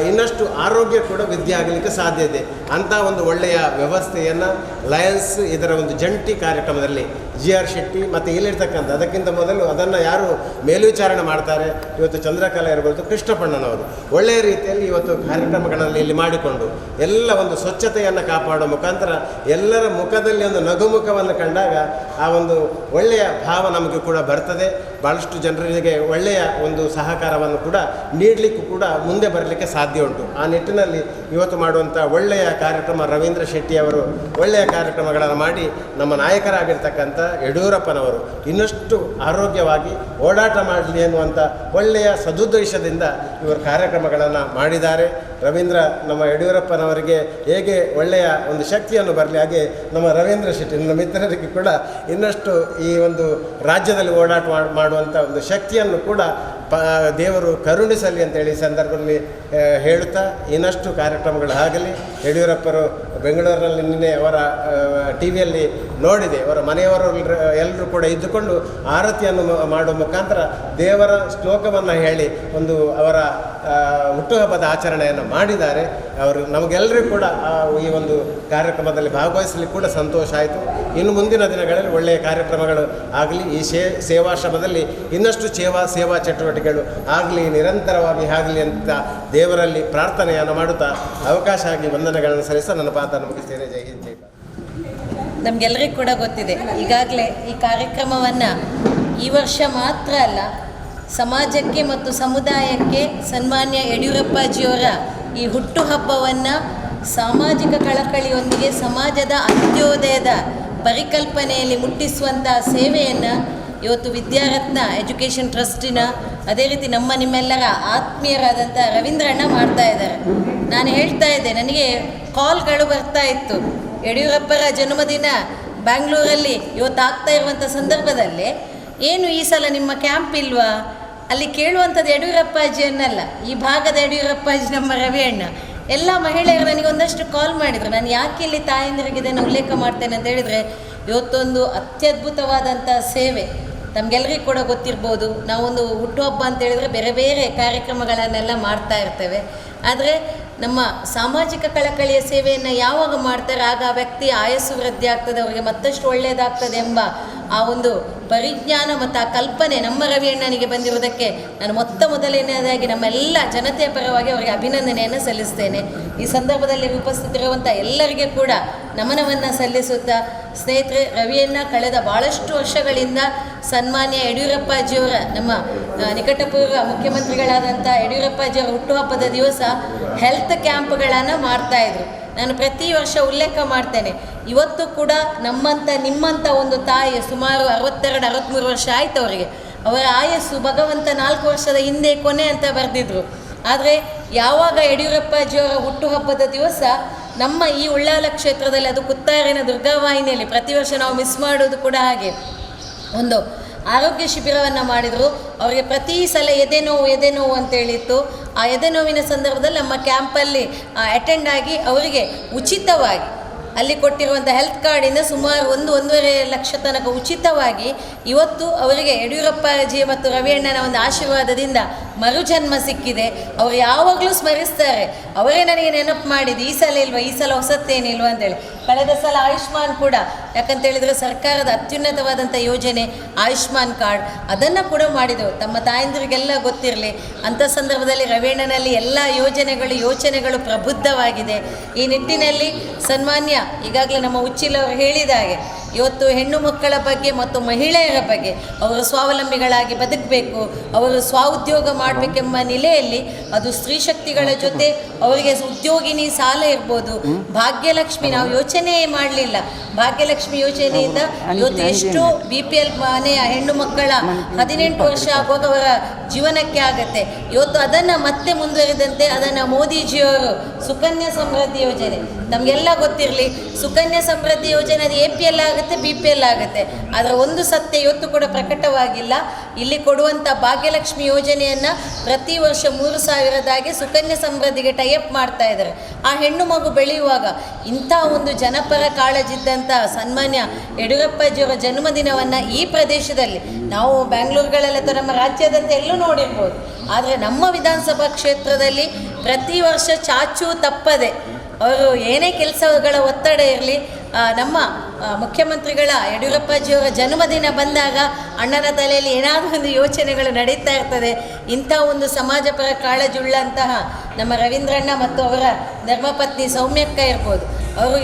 ಇನ್ನಷ್ಟು ಆರೋಗ್ಯ ಕೂಡ ವೃದ್ಧಿ ಆಗಲಿಕ್ಕೆ ಸಾಧ್ಯ ಇದೆ. ಅಂಥ ಒಂದು ಒಳ್ಳೆಯ ವ್ಯವಸ್ಥೆಯನ್ನು ಲಯನ್ಸ್ ಇದರ ಒಂದು ಜಂಟಿ ಕಾರ್ಯಕ್ರಮದಲ್ಲಿ GR ಶೆಟ್ಟಿ ಮತ್ತು ಇಲ್ಲಿರ್ತಕ್ಕಂಥ ಅದಕ್ಕಿಂತ ಮೊದಲು ಅದನ್ನು ಯಾರು ಮೇಲ್ವಿಚಾರಣೆ ಮಾಡ್ತಾರೆ ಇವತ್ತು ಚಂದ್ರಕಲಾ ಇರ್ಬೋದು, ಕೃಷ್ಣಪ್ಪಣ್ಣನವರು ಒಳ್ಳೆಯ ರೀತಿಯಲ್ಲಿ ಇವತ್ತು ಕಾರ್ಯಕ್ರಮಗಳಲ್ಲಿ ಇಲ್ಲಿ ಮಾಡಿಕೊಂಡು ಎಲ್ಲ ಒಂದು ಸ್ವಚ್ಛತೆಯನ್ನು ಕಾಪಾಡುವ ಮುಖಾಂತರ ಎಲ್ಲರ ಮುಖದಲ್ಲಿ ಒಂದು ನಗುಮುಖವನ್ನು ಕಂಡಾಗ ಆ ಒಂದು ಒಳ್ಳೆಯ ಭಾವ ನಮಗೆ ಕೂಡ ಬರ್ತದೆ. ಭಾಳಷ್ಟು ಜನರಿಗೆ ಒಳ್ಳೆಯ ಒಂದು ಸಹಕಾರವನ್ನು ಕೂಡ ನೀಡಲಿಕ್ಕೂ ಕೂಡ ಮುಂದೆ ಬರಲಿಕ್ಕೆ ಸಾಧ್ಯ ಉಂಟು. ಆ ನಿಟ್ಟಿನಲ್ಲಿ ಇವತ್ತು ಮಾಡುವಂಥ ಒಳ್ಳೆಯ ಕಾರ್ಯಕ್ರಮ ರವೀಂದ್ರ ಶೆಟ್ಟಿಯವರು ಒಳ್ಳೆಯ ಕಾರ್ಯಕ್ರಮಗಳನ್ನು ಮಾಡಿ ನಮ್ಮ ನಾಯಕರಾಗಿರ್ತಕ್ಕಂಥ ಯಡಿಯೂರಪ್ಪನವರು ಇನ್ನಷ್ಟು ಆರೋಗ್ಯವಾಗಿ ಓಡಾಟ ಮಾಡಲಿ ಎನ್ನುವಂಥ ಒಳ್ಳೆಯ ಸದುದ್ದೇಶದಿಂದ ಇವರು ಕಾರ್ಯಕ್ರಮಗಳನ್ನು ಮಾಡಿದ್ದಾರೆ. ರವೀಂದ್ರ ನಮ್ಮ ಯಡಿಯೂರಪ್ಪನವರಿಗೆ ಹೇಗೆ ಒಳ್ಳೆಯ ಒಂದು ಶಕ್ತಿಯನ್ನು ಬರಲಿ, ಹಾಗೆ ನಮ್ಮ ರವೀಂದ್ರ ಶೆಟ್ಟಿ ನನ್ನ ಮಿತ್ರರಿಗೆ ಕೂಡ ಇನ್ನಷ್ಟು ಈ ಒಂದು ರಾಜ್ಯದಲ್ಲಿ ಓಡಾಟ ಮಾಡುವಂಥ ಒಂದು ಶಕ್ತಿಯನ್ನು ಕೂಡ ದೇವರು ಕರುಣಿಸಲಿ ಅಂತೇಳಿ ಈ ಸಂದರ್ಭದಲ್ಲಿ ಹೇಳುತ್ತಾ ಇನ್ನಷ್ಟು ಕಾರ್ಯಕ್ರಮಗಳು ಆಗಲಿ. ಯಡಿಯೂರಪ್ಪರು ಬೆಂಗಳೂರಿನಲ್ಲಿ ನಿನ್ನೆ ಅವರ TVಯಲ್ಲಿ ನೋಡಿದೆ, ಅವರ ಮನೆಯವರು ಎಲ್ಲರೂ ಕೂಡ ಇದ್ದುಕೊಂಡು ಆರತಿಯನ್ನು ಮಾಡುವ ಮುಖಾಂತರ ದೇವರ ಶ್ಲೋಕವನ್ನು ಹೇಳಿ ಒಂದು ಅವರ ಹುಟ್ಟುಹಬ್ಬದ ಆಚರಣೆಯನ್ನು ಮಾಡಿದ್ದಾರೆ. ಅವರು ನಮಗೆಲ್ಲರಿಗೂ ಕೂಡ ಈ ಒಂದು ಕಾರ್ಯಕ್ರಮದಲ್ಲಿ ಭಾಗವಹಿಸಲಿಕ್ಕೆ ಕೂಡ ಸಂತೋಷ ಆಯಿತು. ಇನ್ನು ಮುಂದಿನ ದಿನಗಳಲ್ಲಿ ಒಳ್ಳೆಯ ಕಾರ್ಯಕ್ರಮಗಳು ಆಗಲಿ, ಈ ಸೇವಾಶ್ರಮದಲ್ಲಿ ಇನ್ನಷ್ಟು ಸೇವಾ ಚಟುವಟಿಕೆಗಳು ಆಗಲಿ, ನಿರಂತರವಾಗಿ ಆಗಲಿ ಅಂತ ದೇವರಲ್ಲಿ ಪ್ರಾರ್ಥನೆಯನ್ನು ಮಾಡುತ್ತಾ ಅವಕಾಶ ಆಗಿ ವಂದನೆಗಳನ್ನು ಸಲ್ಲಿಸ ನನ್ನ ಪಾತ್ರ ಮುಗಿಸ್ತೇನೆ. ಜೈ ಹಿಂದ್, ಜೈ ಭಾರತ್. ನಮಗೆಲ್ಲರಿಗೂ ಕೂಡ ಗೊತ್ತಿದೆ, ಈಗಾಗಲೇ ಈ ಕಾರ್ಯಕ್ರಮವನ್ನು ಈ ವರ್ಷ ಮಾತ್ರ ಅಲ್ಲ, ಸಮಾಜಕ್ಕೆ ಮತ್ತು ಸಮುದಾಯಕ್ಕೆ ಸನ್ಮಾನ್ಯ ಯಡಿಯೂರಪ್ಪಾಜಿಯವರ ಈ ಹುಟ್ಟುಹಬ್ಬವನ್ನು ಸಾಮಾಜಿಕ ಕಳಕಳಿಯೊಂದಿಗೆ ಸಮಾಜದ ಅಂತ್ಯೋದಯದ ಪರಿಕಲ್ಪನೆಯಲ್ಲಿ ಮುಟ್ಟಿಸುವಂಥ ಸೇವೆಯನ್ನು ಇವತ್ತು ವಿದ್ಯಾರತ್ನ ಎಜುಕೇಷನ್ ಟ್ರಸ್ಟಿನ ಅದೇ ರೀತಿ ನಿಮ್ಮೆಲ್ಲರ ಆತ್ಮೀಯರಾದಂಥ ರವೀಂದ್ರಣ್ಣ ಮಾಡ್ತಾ ಇದ್ದಾರೆ. ನಾನು ಹೇಳ್ತಾ ಇದ್ದೆ, ನನಗೆ ಕಾಲ್ಗಳು ಬರ್ತಾ ಇತ್ತು, ಯಡಿಯೂರಪ್ಪರ ಜನ್ಮದಿನ ಬ್ಯಾಂಗ್ಳೂರಲ್ಲಿ ಇವತ್ತು ಆಗ್ತಾ ಇರುವಂಥ ಸಂದರ್ಭದಲ್ಲಿ ಏನು ಈ ಸಲ ನಿಮ್ಮ ಕ್ಯಾಂಪ್ ಇಲ್ವಾ? ಅಲ್ಲಿ ಕೇಳುವಂಥದ್ದು ಯಡಿಯೂರಪ್ಪಾಜಿಯನ್ನಲ್ಲ, ಈ ಭಾಗದ ಯಡಿಯೂರಪ್ಪಾಜಿ ನಮ್ಮ ರವಿ ಅಣ್ಣ. ಎಲ್ಲ ಮಹಿಳೆಯರು ನನಗೆ ಒಂದಷ್ಟು ಕಾಲ್ ಮಾಡಿದರು. ನಾನು ಯಾಕೆ ಇಲ್ಲಿ ತಾಯಂದಿರಿಗೆ ಇದನ್ನು ಉಲ್ಲೇಖ ಮಾಡ್ತೇನೆ ಅಂತ ಹೇಳಿದರೆ, ಇವತ್ತೊಂದು ಅತ್ಯದ್ಭುತವಾದಂಥ ಸೇವೆ ತಮಗೆಲ್ಲರಿಗೂ ಕೂಡ ಗೊತ್ತಿರ್ಬೋದು. ನಾವೊಂದು ಹುಟ್ಟುಹಬ್ಬ ಅಂತ ಹೇಳಿದರೆ ಬೇರೆ ಬೇರೆ ಕಾರ್ಯಕ್ರಮಗಳನ್ನೆಲ್ಲ ಮಾಡ್ತಾ ಇರ್ತೇವೆ. ಆದರೆ ನಮ್ಮ ಸಾಮಾಜಿಕ ಕಳಕಳಿಯ ಸೇವೆಯನ್ನು ಯಾವಾಗ ಮಾಡ್ತಾರೆ ಆಗ ಆ ವ್ಯಕ್ತಿ ಆಯಸ್ಸು ವೃದ್ಧಿ ಆಗ್ತದೆ, ಅವರಿಗೆ ಮತ್ತಷ್ಟು ಒಳ್ಳೆಯದಾಗ್ತದೆ ಎಂಬ ಆ ಒಂದು ಪರಿಜ್ಞಾನ ಮತ್ತು ಆ ಕಲ್ಪನೆ ನಮ್ಮ ರವಿ ಅಣ್ಣನಿಗೆ ಬಂದಿರುವುದಕ್ಕೆ ನಾನು ಮೊದಲನೇದಾಗಿ ನಮ್ಮೆಲ್ಲ ಜನತೆಯ ಪರವಾಗಿ ಅವರಿಗೆ ಅಭಿನಂದನೆಯನ್ನು ಸಲ್ಲಿಸ್ತೇನೆ. ಈ ಸಂದರ್ಭದಲ್ಲಿ ಉಪಸ್ಥಿತರಿರುವಂಥ ಎಲ್ಲರಿಗೆ ಕೂಡ ನಮನವನ್ನು ಸಲ್ಲಿಸುತ್ತಾ, ಸ್ನೇಹಿತರೆ, ರವಿಯಣ್ಣ ಕಳೆದ ಭಾಳಷ್ಟು ವರ್ಷಗಳಿಂದ ಸನ್ಮಾನ್ಯ ಯಡಿಯೂರಪ್ಪಾಜಿಯವರ ನಮ್ಮ ನಿಕಟಪೂರ್ವ ಮುಖ್ಯಮಂತ್ರಿಗಳಾದಂಥ ಯಡಿಯೂರಪ್ಪಾಜಿಯವರ ಹುಟ್ಟುಹಬ್ಬದ ದಿವಸ ಹೆಲ್ತ್ ಕ್ಯಾಂಪ್ಗಳನ್ನು ಮಾಡ್ತಾಯಿದ್ರು. ನಾನು ಪ್ರತಿ ವರ್ಷ ಉಲ್ಲೇಖ ಮಾಡ್ತೇನೆ, ಇವತ್ತು ಕೂಡ ನಿಮ್ಮಂಥ ಒಂದು ತಾಯಿ ಸುಮಾರು 62-63 ವರ್ಷ ಆಯಿತು ಅವರಿಗೆ. ಅವರ ಆಯಸ್ಸು ಭಗವಂತ 4 ವರ್ಷದ ಹಿಂದೆ ಕೊನೆ ಅಂತ ಬರೆದಿದ್ರು. ಆದರೆ ಯಾವಾಗ ಯಡಿಯೂರಪ್ಪಾಜಿಯವರ ಹುಟ್ಟುಹಬ್ಬದ ದಿವಸ ನಮ್ಮ ಈ ಉಳ್ಳಾಲ ಕ್ಷೇತ್ರದಲ್ಲಿ, ಅದು ಕುತ್ತಾರಿನ ದುರ್ಗಾವಾಹಿನಿಯಲ್ಲಿ ಪ್ರತಿ ವರ್ಷ ನಾವು ಮಿಸ್ ಮಾಡೋದು ಕೂಡ ಹಾಗೆ, ಒಂದು ಆರೋಗ್ಯ ಶಿಬಿರವನ್ನು ಮಾಡಿದರು. ಅವರಿಗೆ ಪ್ರತಿ ಸಲ ಎದೆನೋವು ಅಂತೇಳಿತ್ತು. ಆ ಎದೆನೋವಿನ ಸಂದರ್ಭದಲ್ಲಿ ನಮ್ಮ ಕ್ಯಾಂಪಲ್ಲಿ ಅಟೆಂಡ್ ಆಗಿ ಅವರಿಗೆ ಉಚಿತವಾಗಿ ಅಲ್ಲಿ ಕೊಟ್ಟಿರುವಂಥ ಹೆಲ್ತ್ ಕಾರ್ಡಿಂದ ಸುಮಾರು 1-1.5 ಲಕ್ಷ ತನಕ ಉಚಿತವಾಗಿ ಇವತ್ತು ಅವರಿಗೆ ಯಡಿಯೂರಪ್ಪಾಜಿ ಮತ್ತು ರವಿ ಅಣ್ಣನ ಒಂದು ಆಶೀರ್ವಾದದಿಂದ ಮರುಜನ್ಮ ಸಿಕ್ಕಿದೆ. ಅವರು ಯಾವಾಗಲೂ ಸ್ಮರಿಸ್ತಾರೆ, ಅವರೇ ನನಗೆ ನೆನಪು ಮಾಡಿದ್ದು, ಈ ಸಲ ಇಲ್ವಾ, ಈ ಸಲ ಹೊಸತ್ತೇನಿಲ್ವ ಅಂತೇಳಿ. ಕಳೆದ ಸಲ ಆಯುಷ್ಮಾನ್ ಕೂಡ, ಯಾಕಂತೇಳಿದರೆ ಸರ್ಕಾರದ ಅತ್ಯುನ್ನತವಾದಂಥ ಯೋಜನೆ ಆಯುಷ್ಮಾನ್ ಕಾರ್ಡ್, ಅದನ್ನು ಕೂಡ ಮಾಡಿದೆವು. ತಮ್ಮ ತಾಯಂದಿರಿಗೆಲ್ಲ ಗೊತ್ತಿರಲಿ. ಅಂಥ ಸಂದರ್ಭದಲ್ಲಿ ರವಿಯಣ್ಣನಲ್ಲಿ ಎಲ್ಲ ಯೋಚನೆಗಳು ಪ್ರಬುದ್ಧವಾಗಿದೆ. ಈ ನಿಟ್ಟಿನಲ್ಲಿ ಸನ್ಮಾನ್ಯ ಈಗಾಗಲೇ ನಮ್ಮ ಉಚ್ಚಿಲವರು ಹೇಳಿದ ಹಾಗೆ ಇವತ್ತು ಹೆಣ್ಣು ಮಕ್ಕಳ ಬಗ್ಗೆ ಮತ್ತು ಮಹಿಳೆಯರ ಬಗ್ಗೆ ಅವರು ಸ್ವಾವಲಂಬಿಗಳಾಗಿ ಬದುಕಬೇಕು, ಅವರು ಸ್ವಉದ್ಯೋಗ ಮಾಡಬೇಕೆಂಬ ನೆಲೆಯಲ್ಲಿ ಅದು ಸ್ತ್ರೀ ಶಕ್ತಿಗಳ ಜೊತೆ ಅವರಿಗೆ ಉದ್ಯೋಗಿನಿ ಸಾಲ ಇರ್ಬೋದು. ಭಾಗ್ಯಲಕ್ಷ್ಮಿ ನಾವು ಯೋಚನೆ ಮಾಡಲಿಲ್ಲ, ಭಾಗ್ಯಲಕ್ಷ್ಮಿ ಯೋಜನೆಯಿಂದ ಇವತ್ತು ಎಷ್ಟು BPL ಮನೆಯ ಹೆಣ್ಣು ಮಕ್ಕಳ 18 ವರ್ಷ ಆಗುವಾಗ ಅವರ ಜೀವನಕ್ಕೆ ಆಗುತ್ತೆ. ಇವತ್ತು ಅದನ್ನು ಮತ್ತೆ ಮುಂದುವರಿದಂತೆ ಅದನ್ನು ಮೋದಿಜಿಯವರು ಸುಕನ್ಯಾ ಸಮೃದ್ಧಿ ಯೋಜನೆ, ನಮಗೆಲ್ಲ ಗೊತ್ತಿರಲಿ, ಸುಕನ್ಯಾ ಸಮೃದ್ಧಿ ಯೋಜನೆ ಅದು APL ಆಗುತ್ತೆ, BPL ಆಗುತ್ತೆ. ಅದರ ಒಂದು ಸತ್ಯ ಇವತ್ತು ಕೂಡ ಪ್ರಕಟವಾಗಿಲ್ಲ. ಇಲ್ಲಿ ಕೊಡುವಂಥ ಭಾಗ್ಯಲಕ್ಷ್ಮಿ ಯೋಜನೆಯನ್ನು ಪ್ರತಿ ವರ್ಷ 3,000 ಸುಕನ್ಯಾ ಸಮೃದ್ಧಿಗೆ ಟೈಅಪ್ ಮಾಡ್ತಾ ಇದ್ದಾರೆ. ಆ ಹೆಣ್ಣು ಮಗು ಬೆಳೆಯುವಾಗ ಇಂಥ ಒಂದು ಜನಪರ ಕಾಳಜಿದ್ದಂಥ ಸನ್ಮಾನ್ಯ ಯಡಿಯೂರಪ್ಪಾಜಿಯವರ ಜನ್ಮದಿನವನ್ನು ಈ ಪ್ರದೇಶದಲ್ಲಿ ನಾವು ಬ್ಯಾಂಗ್ಳೂರುಗಳಲ್ಲಿ ಅಥವಾ ನಮ್ಮ ರಾಜ್ಯದಂತೆ ಎಲ್ಲೂ ನೋಡಿರ್ಬೋದು, ಆದರೆ ನಮ್ಮ ವಿಧಾನಸಭಾ ಕ್ಷೇತ್ರದಲ್ಲಿ ಪ್ರತಿ ವರ್ಷ ಚಾಚು ತಪ್ಪದೆ ಅವರು ಏನೇ ಕೆಲಸಗಳ ಒತ್ತಡ ಇರಲಿ, ನಮ್ಮ ಮುಖ್ಯಮಂತ್ರಿಗಳ ಯಡಿಯೂರಪ್ಪಾಜಿಯವರ ಜನ್ಮದಿನ ಬಂದಾಗ ಅಣ್ಣನ ತಲೆಯಲ್ಲಿ ಏನಾದರೂ ಒಂದು ಯೋಚನೆಗಳು ನಡೀತಾ ಇರ್ತದೆ. ಇಂಥ ಒಂದು ಸಮಾಜಪರ ಕಾಳಜುಳ್ಳಂತಹ ನಮ್ಮ ರವೀಂದ್ರಣ್ಣ ಮತ್ತು ಅವರ ಧರ್ಮಪತ್ನಿ ಸೌಮ್ಯಕ್ಕ ಇರ್ಬೋದು, ಅವರು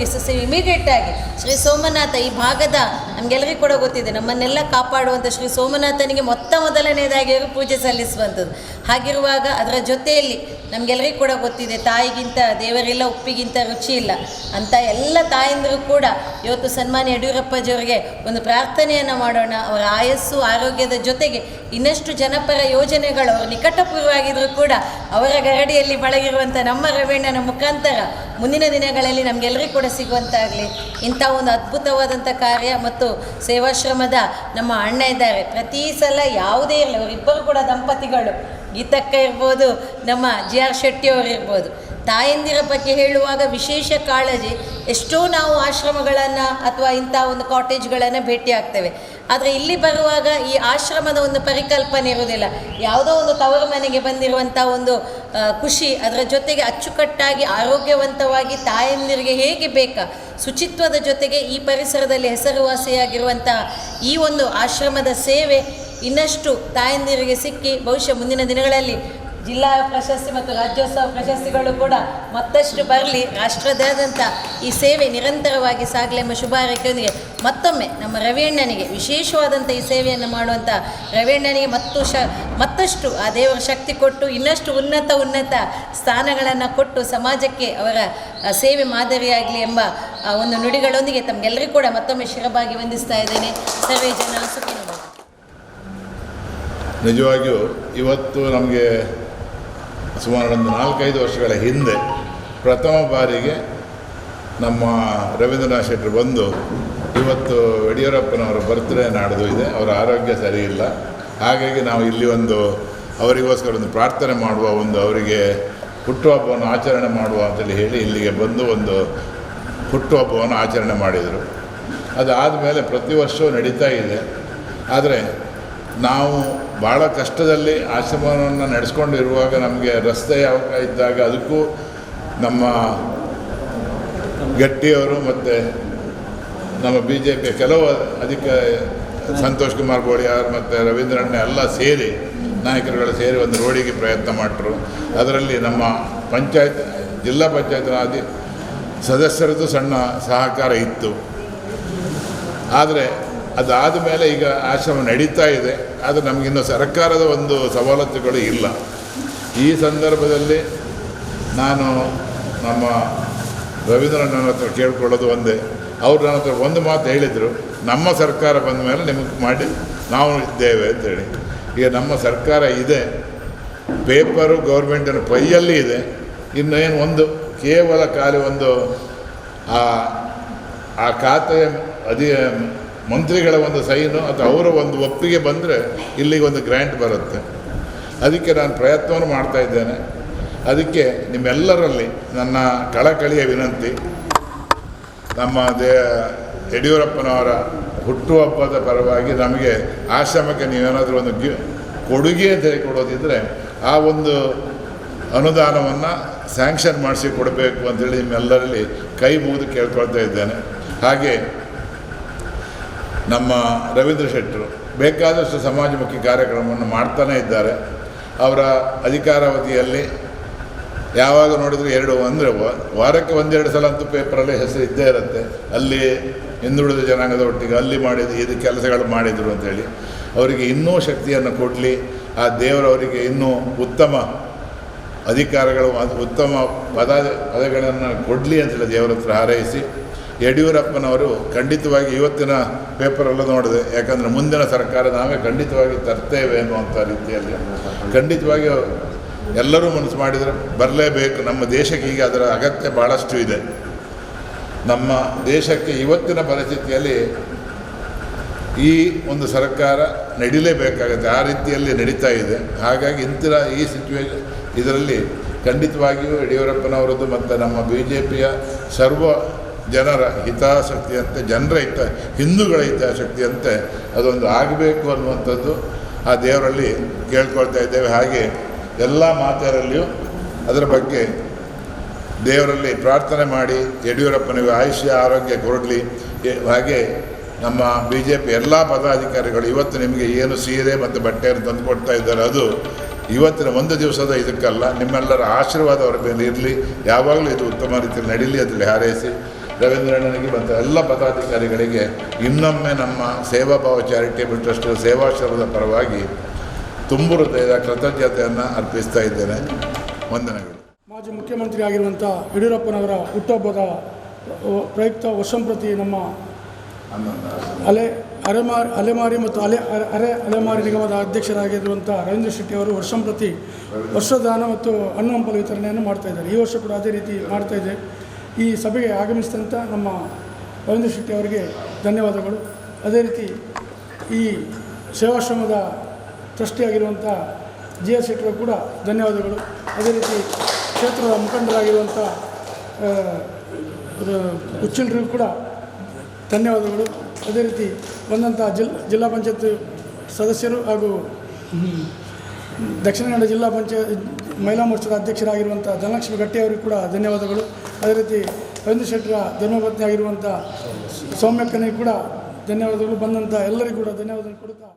ಇಮಿಡಿಯೇಟಾಗಿ ಶ್ರೀ ಸೋಮನಾಥ ಈ ಭಾಗದ ನಮಗೆಲ್ಲರಿಗೂ ಕೂಡ ಗೊತ್ತಿದೆ, ನಮ್ಮನ್ನೆಲ್ಲ ಕಾಪಾಡುವಂಥ ಶ್ರೀ ಸೋಮನಾಥನಿಗೆ ಮೊದಲನೇದಾಗಿ ಅವರು ಪೂಜೆ ಸಲ್ಲಿಸುವಂಥದ್ದು. ಹಾಗಿರುವಾಗ ಅದರ ಜೊತೆಯಲ್ಲಿ ನಮಗೆಲ್ಲರಿಗೂ ಕೂಡ ಗೊತ್ತಿದೆ, ತಾಯಿಗಿಂತ ದೇವರಿಲ್ಲ, ಉಪ್ಪಿಗಿಂತ ರುಚಿ ಇಲ್ಲ ಅಂತ ಎಲ್ಲ ತಾಯಂದಿರು ಕೂಡ ಇವತ್ತು ಸನ್ಮಾನ್ಯ ಯಡಿಯೂರಪ್ಪಾಜಿಯವರಿಗೆ ಒಂದು ಪ್ರಾರ್ಥನೆಯನ್ನು ಮಾಡೋಣ. ಅವರ ಆಯಸ್ಸು ಆರೋಗ್ಯದ ಜೊತೆಗೆ ಇನ್ನಷ್ಟು ಜನಪರ ಯೋಜನೆಗಳು ಅವರು ನಿಕಟಪೂರ್ವವಾಗಿದ್ದರೂ ಕೂಡ ಅವರ ಗರಡಿಯಲ್ಲಿ ಬಳಗಿರುವಂಥ ನಮ್ಮ ರವೀಣ್ಣನ ಮುಖಾಂತರ ಮುಂದಿನ ದಿನಗಳಲ್ಲಿ ನಮಗೆಲ್ಲರಿಗೂ ಕೂಡ ಸಿಗುವಂತಾಗಲಿ. ಇಂಥ ಒಂದು ಅದ್ಭುತವಾದಂಥ ಕಾರ್ಯ ಮತ್ತು ಸೇವಾಶ್ರಮದ ನಮ್ಮ ಅಣ್ಣ ಇದ್ದಾರೆ, ಪ್ರತಿ ಸಲ ಯಾವುದೇ ಇರಲಿ ಅವರಿಬ್ಬರು ಕೂಡ ದಂಪತಿಗಳು, ಗೀತಕ್ಕ ಇರ್ಬೋದು, ನಮ್ಮ GR ಶೆಟ್ಟಿಯವರು ಇರ್ಬೋದು, ತಾಯಂದಿರ ಬಗ್ಗೆ ಹೇಳುವಾಗ ವಿಶೇಷ ಕಾಳಜಿ. ಎಷ್ಟೋ ನಾವು ಆಶ್ರಮಗಳನ್ನು ಅಥವಾ ಇಂಥ ಒಂದು ಕಾಟೇಜ್ಗಳನ್ನು ಭೇಟಿ ಆಗ್ತೇವೆ, ಆದರೆ ಇಲ್ಲಿ ಬರುವಾಗ ಈ ಆಶ್ರಮದ ಒಂದು ಪರಿಕಲ್ಪನೆ ಇರುವುದಿಲ್ಲ. ಯಾವುದೋ ಒಂದು ತವರು ಮನೆಗೆ ಬಂದಿರುವಂಥ ಒಂದು ಖುಷಿ, ಅದರ ಜೊತೆಗೆ ಅಚ್ಚುಕಟ್ಟಾಗಿ ಆರೋಗ್ಯವಂತವಾಗಿ ತಾಯಂದಿರಿಗೆ ಹೇಗೆ ಬೇಕಾ ಶುಚಿತ್ವದ ಜೊತೆಗೆ ಈ ಪರಿಸರದಲ್ಲಿ ಹೆಸರುವಾಸಿಯಾಗಿರುವಂಥ ಈ ಒಂದು ಆಶ್ರಮದ ಸೇವೆ ಇನ್ನಷ್ಟು ತಾಯಂದಿರಿಗೆ ಸಿಕ್ಕಿ ಬಹುಶಃ ಮುಂದಿನ ದಿನಗಳಲ್ಲಿ ಜಿಲ್ಲಾ ಪ್ರಶಸ್ತಿ ಮತ್ತು ರಾಜ್ಯೋತ್ಸವ ಪ್ರಶಸ್ತಿಗಳು ಕೂಡ ಮತ್ತಷ್ಟು ಬರಲಿ, ರಾಷ್ಟ್ರದಾದ್ಯಂತ ಈ ಸೇವೆ ನಿರಂತರವಾಗಿ ಸಾಗಲಿ ಎಂಬ ಶುಭ ಹಾರೈಕೆಯೊಂದಿಗೆ ಮತ್ತೊಮ್ಮೆ ನಮ್ಮ ರವಿಯಣ್ಣನಿಗೆ ವಿಶೇಷವಾದಂಥ ಈ ಸೇವೆಯನ್ನು ಮಾಡುವಂಥ ರವಿಯಣ್ಣನಿಗೆ ಮತ್ತಷ್ಟು ಆ ದೇವರ ಶಕ್ತಿ ಕೊಟ್ಟು ಇನ್ನಷ್ಟು ಉನ್ನತ ಸ್ಥಾನಗಳನ್ನು ಕೊಟ್ಟು ಸಮಾಜಕ್ಕೆ ಅವರ ಸೇವೆ ಮಾದರಿಯಾಗಲಿ ಎಂಬ ಒಂದು ನುಡಿಗಳೊಂದಿಗೆ ತಮಗೆಲ್ಲರಿಗೂ ಕೂಡ ಮತ್ತೊಮ್ಮೆ ಶಿರಬಾಗಿ ವಂದಿಸ್ತಾ ಇದ್ದೇನೆ. ಸರ್ವೇ ಜನ ಸುಖಿನೋ ಭವಂತು. ನಿಜವಾಗಿಯೂ ಇವತ್ತು ನಮಗೆ ಸುಮಾರು ಒಂದು 4-5 ವರ್ಷಗಳ ಹಿಂದೆ ಪ್ರಥಮ ಬಾರಿಗೆ ನಮ್ಮ ರವೀಂದ್ರನಾಥ್ ಶೆಟ್ಟರು ಬಂದು, ಇವತ್ತು ಯಡಿಯೂರಪ್ಪನವರ ಬರ್ತ್ಡೇ ನಾಡ್ದು ಇದೆ, ಅವರ ಆರೋಗ್ಯ ಸರಿ ಇಲ್ಲ, ಹಾಗಾಗಿ ನಾವು ಇಲ್ಲಿ ಒಂದು ಅವರಿಗೋಸ್ಕರ ಒಂದು ಪ್ರಾರ್ಥನೆ ಮಾಡುವ, ಒಂದು ಅವರಿಗೆ ಹುಟ್ಟುಹಬ್ಬವನ್ನು ಆಚರಣೆ ಮಾಡುವ ಅಂತೇಳಿ ಹೇಳಿ ಇಲ್ಲಿಗೆ ಬಂದು ಒಂದು ಹುಟ್ಟುಹಬ್ಬವನ್ನು ಆಚರಣೆ ಮಾಡಿದರು. ಅದಾದ ಮೇಲೆ ಪ್ರತಿ ವರ್ಷವೂ ನಡೀತಾ ಇದೆ. ಆದರೆ ನಾವು ಭಾಳ ಕಷ್ಟದಲ್ಲಿ ಆಶ್ರಮವನ್ನು ನಡೆಸ್ಕೊಂಡಿರುವಾಗ ನಮಗೆ ರಸ್ತೆ ಇದ್ದಾಗ ಅದಕ್ಕೂ ನಮ್ಮ ಗಟ್ಟಿಯವರು ಮತ್ತು ನಮ್ಮ BJP ಕೆಲವು ಸಂತೋಷ್ ಕುಮಾರ್ ಗೋಳಿಯಾರ್ ಮತ್ತು ರವೀಂದ್ರಣ್ಣ ಎಲ್ಲ ಸೇರಿ ನಾಯಕರುಗಳು ಸೇರಿ ಒಂದು ರೋಡಿಗೆ ಪ್ರಯತ್ನ ಮಾಡಿದ್ರು. ಅದರಲ್ಲಿ ನಮ್ಮ ಜಿಲ್ಲಾ ಪಂಚಾಯತ್ ಸದಸ್ಯರದ್ದು ಸಣ್ಣ ಸಹಕಾರ ಇತ್ತು. ಆದರೆ ಅದಾದ ಮೇಲೆ ಈಗ ಆಶ್ರಮ ನಡೀತಾ ಇದೆ, ಆದರೆ ನಮಗಿನ್ನೂ ಸರ್ಕಾರದ ಒಂದು ಸವಲತ್ತುಗಳು ಇಲ್ಲ. ಈ ಸಂದರ್ಭದಲ್ಲಿ ನಾನು ನಮ್ಮ ರವೀಂದ್ರಣ್ಣನ ಹತ್ರ ಕೇಳ್ಕೊಳ್ಳೋದು ಒಂದೇ, ಅವ್ರು ನನ್ನ ಹತ್ರ ಒಂದು ಮಾತು ಹೇಳಿದರು, ನಮ್ಮ ಸರ್ಕಾರ ಬಂದ ಮೇಲೆ ನಿಮಗೆ ಮಾಡಿ ನಾವು ಇದ್ದೇವೆ ಅಂತೇಳಿ. ಈಗ ನಮ್ಮ ಸರ್ಕಾರ ಇದೆ, ಪೇಪರು ಗೌರ್ಮೆಂಟಿನ ಕೈಯಲ್ಲಿ ಇದೆ, ಇನ್ನೇನು ಒಂದು ಕೇವಲ ಖಾಲಿ ಒಂದು ಆ ಖಾತೆಯ ಮಂತ್ರಿಗಳ ಒಂದು ಸೈನು ಅಥವಾ ಅವರ ಒಂದು ಒಪ್ಪಿಗೆ ಬಂದರೆ ಇಲ್ಲಿಗೆ ಒಂದು ಗ್ರ್ಯಾಂಟ್ ಬರುತ್ತೆ. ಅದಕ್ಕೆ ನಾನು ಪ್ರಯತ್ನವನ್ನು ಮಾಡ್ತಾ ಇದ್ದೇನೆ. ಅದಕ್ಕೆ ನಿಮ್ಮೆಲ್ಲರಲ್ಲಿ ನನ್ನ ಕಳಕಳಿಯ ವಿನಂತಿ, ನಮ್ಮ ಯಡಿಯೂರಪ್ಪನವರ ಹುಟ್ಟುಹಬ್ಬದ ಪರವಾಗಿ ನಮಗೆ ಆಶ್ರಮಕ್ಕೆ ನೀವೇನಾದರೂ ಒಂದು ಕೊಡುಗೆ ಅಂತ ಹೇಳಿ ಕೊಡೋದಿದ್ದರೆ ಆ ಒಂದು ಅನುದಾನವನ್ನು ಸ್ಯಾಂಕ್ಷನ್ ಮಾಡಿಸಿ ಕೊಡಬೇಕು ಅಂತೇಳಿ ನಿಮ್ಮೆಲ್ಲರಲ್ಲಿ ಕೈ ಮುಗಿದು ಕೇಳ್ಕೊಳ್ತಾ ಇದ್ದೇನೆ. ಹಾಗೆ ನಮ್ಮ ರವೀಂದ್ರ ಶೆಟ್ಟರು ಬೇಕಾದಷ್ಟು ಸಮಾಜಮುಖಿ ಕಾರ್ಯಕ್ರಮವನ್ನು ಮಾಡ್ತಾನೇ ಇದ್ದಾರೆ. ಅವರ ಅಧಿಕಾರಾವಧಿಯಲ್ಲಿ ಯಾವಾಗ ನೋಡಿದ್ರು ವಾರಕ್ಕೆ 1-2 ಸಲ ಅಂತೂ ಪೇಪರಲ್ಲಿ ಹೆಸರು ಇದ್ದೇ ಇರುತ್ತೆ. ಅಲ್ಲಿ ಹಿಂದುಳಿದ ಜನಾಂಗದ ಒಟ್ಟಿಗೆ ಅಲ್ಲಿ ಮಾಡಿದ ಇದು ಕೆಲಸಗಳು ಮಾಡಿದರು ಅಂತೇಳಿ ಅವರಿಗೆ ಇನ್ನೂ ಶಕ್ತಿಯನ್ನು ಕೊಡಲಿ, ಆ ದೇವರವರಿಗೆ ಇನ್ನೂ ಉತ್ತಮ ಅಧಿಕಾರಗಳು ಉತ್ತಮ ಪದಗಳನ್ನು ಕೊಡಲಿ ಅಂತೇಳಿ ದೇವರ ಹತ್ರ ಹಾರೈಸಿ, ಯಡಿಯೂರಪ್ಪನವರು ಖಂಡಿತವಾಗಿ ಇವತ್ತಿನ ಪೇಪರೆಲ್ಲ ನೋಡಿದೆ, ಯಾಕಂದರೆ ಮುಂದಿನ ಸರ್ಕಾರ ನಾವೇ ಖಂಡಿತವಾಗಿ ತರ್ತೇವೆ ಅನ್ನುವಂಥ ರೀತಿಯಲ್ಲಿ ಖಂಡಿತವಾಗಿ ಎಲ್ಲರೂ ಮನಸ್ಸು ಮಾಡಿದರೆ ಬರಲೇಬೇಕು. ನಮ್ಮ ದೇಶಕ್ಕೆ ಈಗ ಅದರ ಅಗತ್ಯ ಭಾಳಷ್ಟು ಇದೆ. ನಮ್ಮ ದೇಶಕ್ಕೆ ಇವತ್ತಿನ ಪರಿಸ್ಥಿತಿಯಲ್ಲಿ ಈ ಒಂದು ಸರ್ಕಾರ ನಡೀಲೇಬೇಕಾಗುತ್ತೆ, ಆ ರೀತಿಯಲ್ಲಿ ನಡೀತಾ ಇದೆ. ಹಾಗಾಗಿ ಈ ಇದರಲ್ಲಿ ಖಂಡಿತವಾಗಿಯೂ ಯಡಿಯೂರಪ್ಪನವರದ್ದು ಮತ್ತು ನಮ್ಮ BJPಯ ಸರ್ವ ಜನರ ಹಿತಾಸಕ್ತಿಯಂತೆ, ಜನರ ಹಿಂದೂಗಳ ಹಿತಾಸಕ್ತಿಯಂತೆ ಅದೊಂದು ಆಗಬೇಕು ಅನ್ನುವಂಥದ್ದು ಆ ದೇವರಲ್ಲಿ ಕೇಳ್ಕೊಳ್ತಾ ಇದ್ದೇವೆ. ಹಾಗೆ ಎಲ್ಲ ಮಾತರಲ್ಲಿಯೂ ಅದರ ಬಗ್ಗೆ ದೇವರಲ್ಲಿ ಪ್ರಾರ್ಥನೆ ಮಾಡಿ ಯಡಿಯೂರಪ್ಪನಿಗೆ ಆಯುಷ್ಯ ಆರೋಗ್ಯ ಕೊಡಲಿ. ಹಾಗೆ ನಮ್ಮ BJP ಎಲ್ಲ ಪದಾಧಿಕಾರಿಗಳು ಇವತ್ತು ನಿಮಗೆ ಏನು ಸೀರೆ ಮತ್ತು ಬಟ್ಟೆಯನ್ನು ತಂದು ಕೊಡ್ತಾ ಇದ್ದಾರೆ, ಅದು ಇವತ್ತಿನ ಒಂದು ದಿವಸದ ಇದಕ್ಕಲ್ಲ, ನಿಮ್ಮೆಲ್ಲರ ಆಶೀರ್ವಾದ ಅವರ ಮೇಲೆ ಇರಲಿ, ಯಾವಾಗಲೂ ಇದು ಉತ್ತಮ ರೀತಿಯಲ್ಲಿ ನಡೀಲಿ ಅಂತೇಳಿ ಹಾರೈಸಿ, ರವೀಂದ್ರಣ್ಣನಿಗೆ ಮತ್ತು ಎಲ್ಲ ಪದಾಧಿಕಾರಿಗಳಿಗೆ ಇನ್ನೊಮ್ಮೆ ನಮ್ಮ ಸೇವಾಭಾವ ಚಾರಿಟೇಬಲ್ ಟ್ರಸ್ಟ್ ಸೇವಾಶ್ರಮದ ಪರವಾಗಿ ತುಂಬು ಹೃದಯದ ಕೃತಜ್ಞತೆಯನ್ನು ಅರ್ಪಿಸ್ತಾ ಇದ್ದೇನೆ. ವಂದನೆಗಳು. ಮಾಜಿ ಮುಖ್ಯಮಂತ್ರಿ ಆಗಿರುವಂಥ ಯಡಿಯೂರಪ್ಪನವರ ಹುಟ್ಟುಹಬ್ಬದ ಪ್ರಯುಕ್ತ ವರ್ಷಂಪ್ರತಿ ನಮ್ಮ ಅಲೆಮಾರಿ ಮತ್ತು ಅಲೆಮಾರಿ ನಿಗಮದ ಅಧ್ಯಕ್ಷರಾಗಿರುವಂಥ ರವೀಂದ್ರ ಶೆಟ್ಟಿಯವರು ವರ್ಷಂಪ್ರತಿ ವರ್ಷದಾನ ಮತ್ತು ಹಣ್ಣು ಹಂಪಲು ವಿತರಣೆಯನ್ನು ಮಾಡ್ತಾಯಿದ್ದಾರೆ. ಈ ವರ್ಷ ಕೂಡ ಅದೇ ರೀತಿ ಮಾಡ್ತಾಯಿದೆ. ಈ ಸಭೆಗೆ ಆಗಮಿಸಿದಂಥ ನಮ್ಮ ರವೀಂದ್ರ ಶೆಟ್ಟಿ ಅವರಿಗೆ ಧನ್ಯವಾದಗಳು. ಅದೇ ರೀತಿ ಈ ಸೇವಾಶ್ರಮದ ಟ್ರಸ್ಟಿಯಾಗಿರುವಂಥ GS ಶೆಟ್ಟಿಗೂ ಕೂಡ ಧನ್ಯವಾದಗಳು. ಅದೇ ರೀತಿ ಕ್ಷೇತ್ರದ ಮುಖಂಡರಾಗಿರುವಂಥ ಉಚ್ಚಿಲರಿಗೂ ಕೂಡ ಧನ್ಯವಾದಗಳು. ಅದೇ ರೀತಿ ಬಂದಂಥ ಜಿಲ್ಲಾ ಪಂಚಾಯತ್ ಸದಸ್ಯರು ಹಾಗೂ ದಕ್ಷಿಣ ಕನ್ನಡ ಜಿಲ್ಲಾ ಪಂಚಾಯತ್ ಮಹಿಳಾ ಮೋರ್ಚಾದ ಅಧ್ಯಕ್ಷರಾಗಿರುವಂಥ ಧನಲಕ್ಷ್ಮಿ ಗಟ್ಟಿಯವರಿಗೂ ಕೂಡ ಧನ್ಯವಾದಗಳು. ಅದೇ ರೀತಿ ರವೀಂದ್ರ ಶೆಟ್ಟರ ಧರ್ಮಪತ್ನಿ ಆಗಿರುವಂಥ ಸೌಮ್ಯಕ್ಕನಿಗೂ ಕೂಡ ಧನ್ಯವಾದಗಳು. ಬಂದಂಥ ಎಲ್ಲರಿಗೂ ಕೂಡ ಧನ್ಯವಾದಗಳು ಕೊಡುತ್ತಾ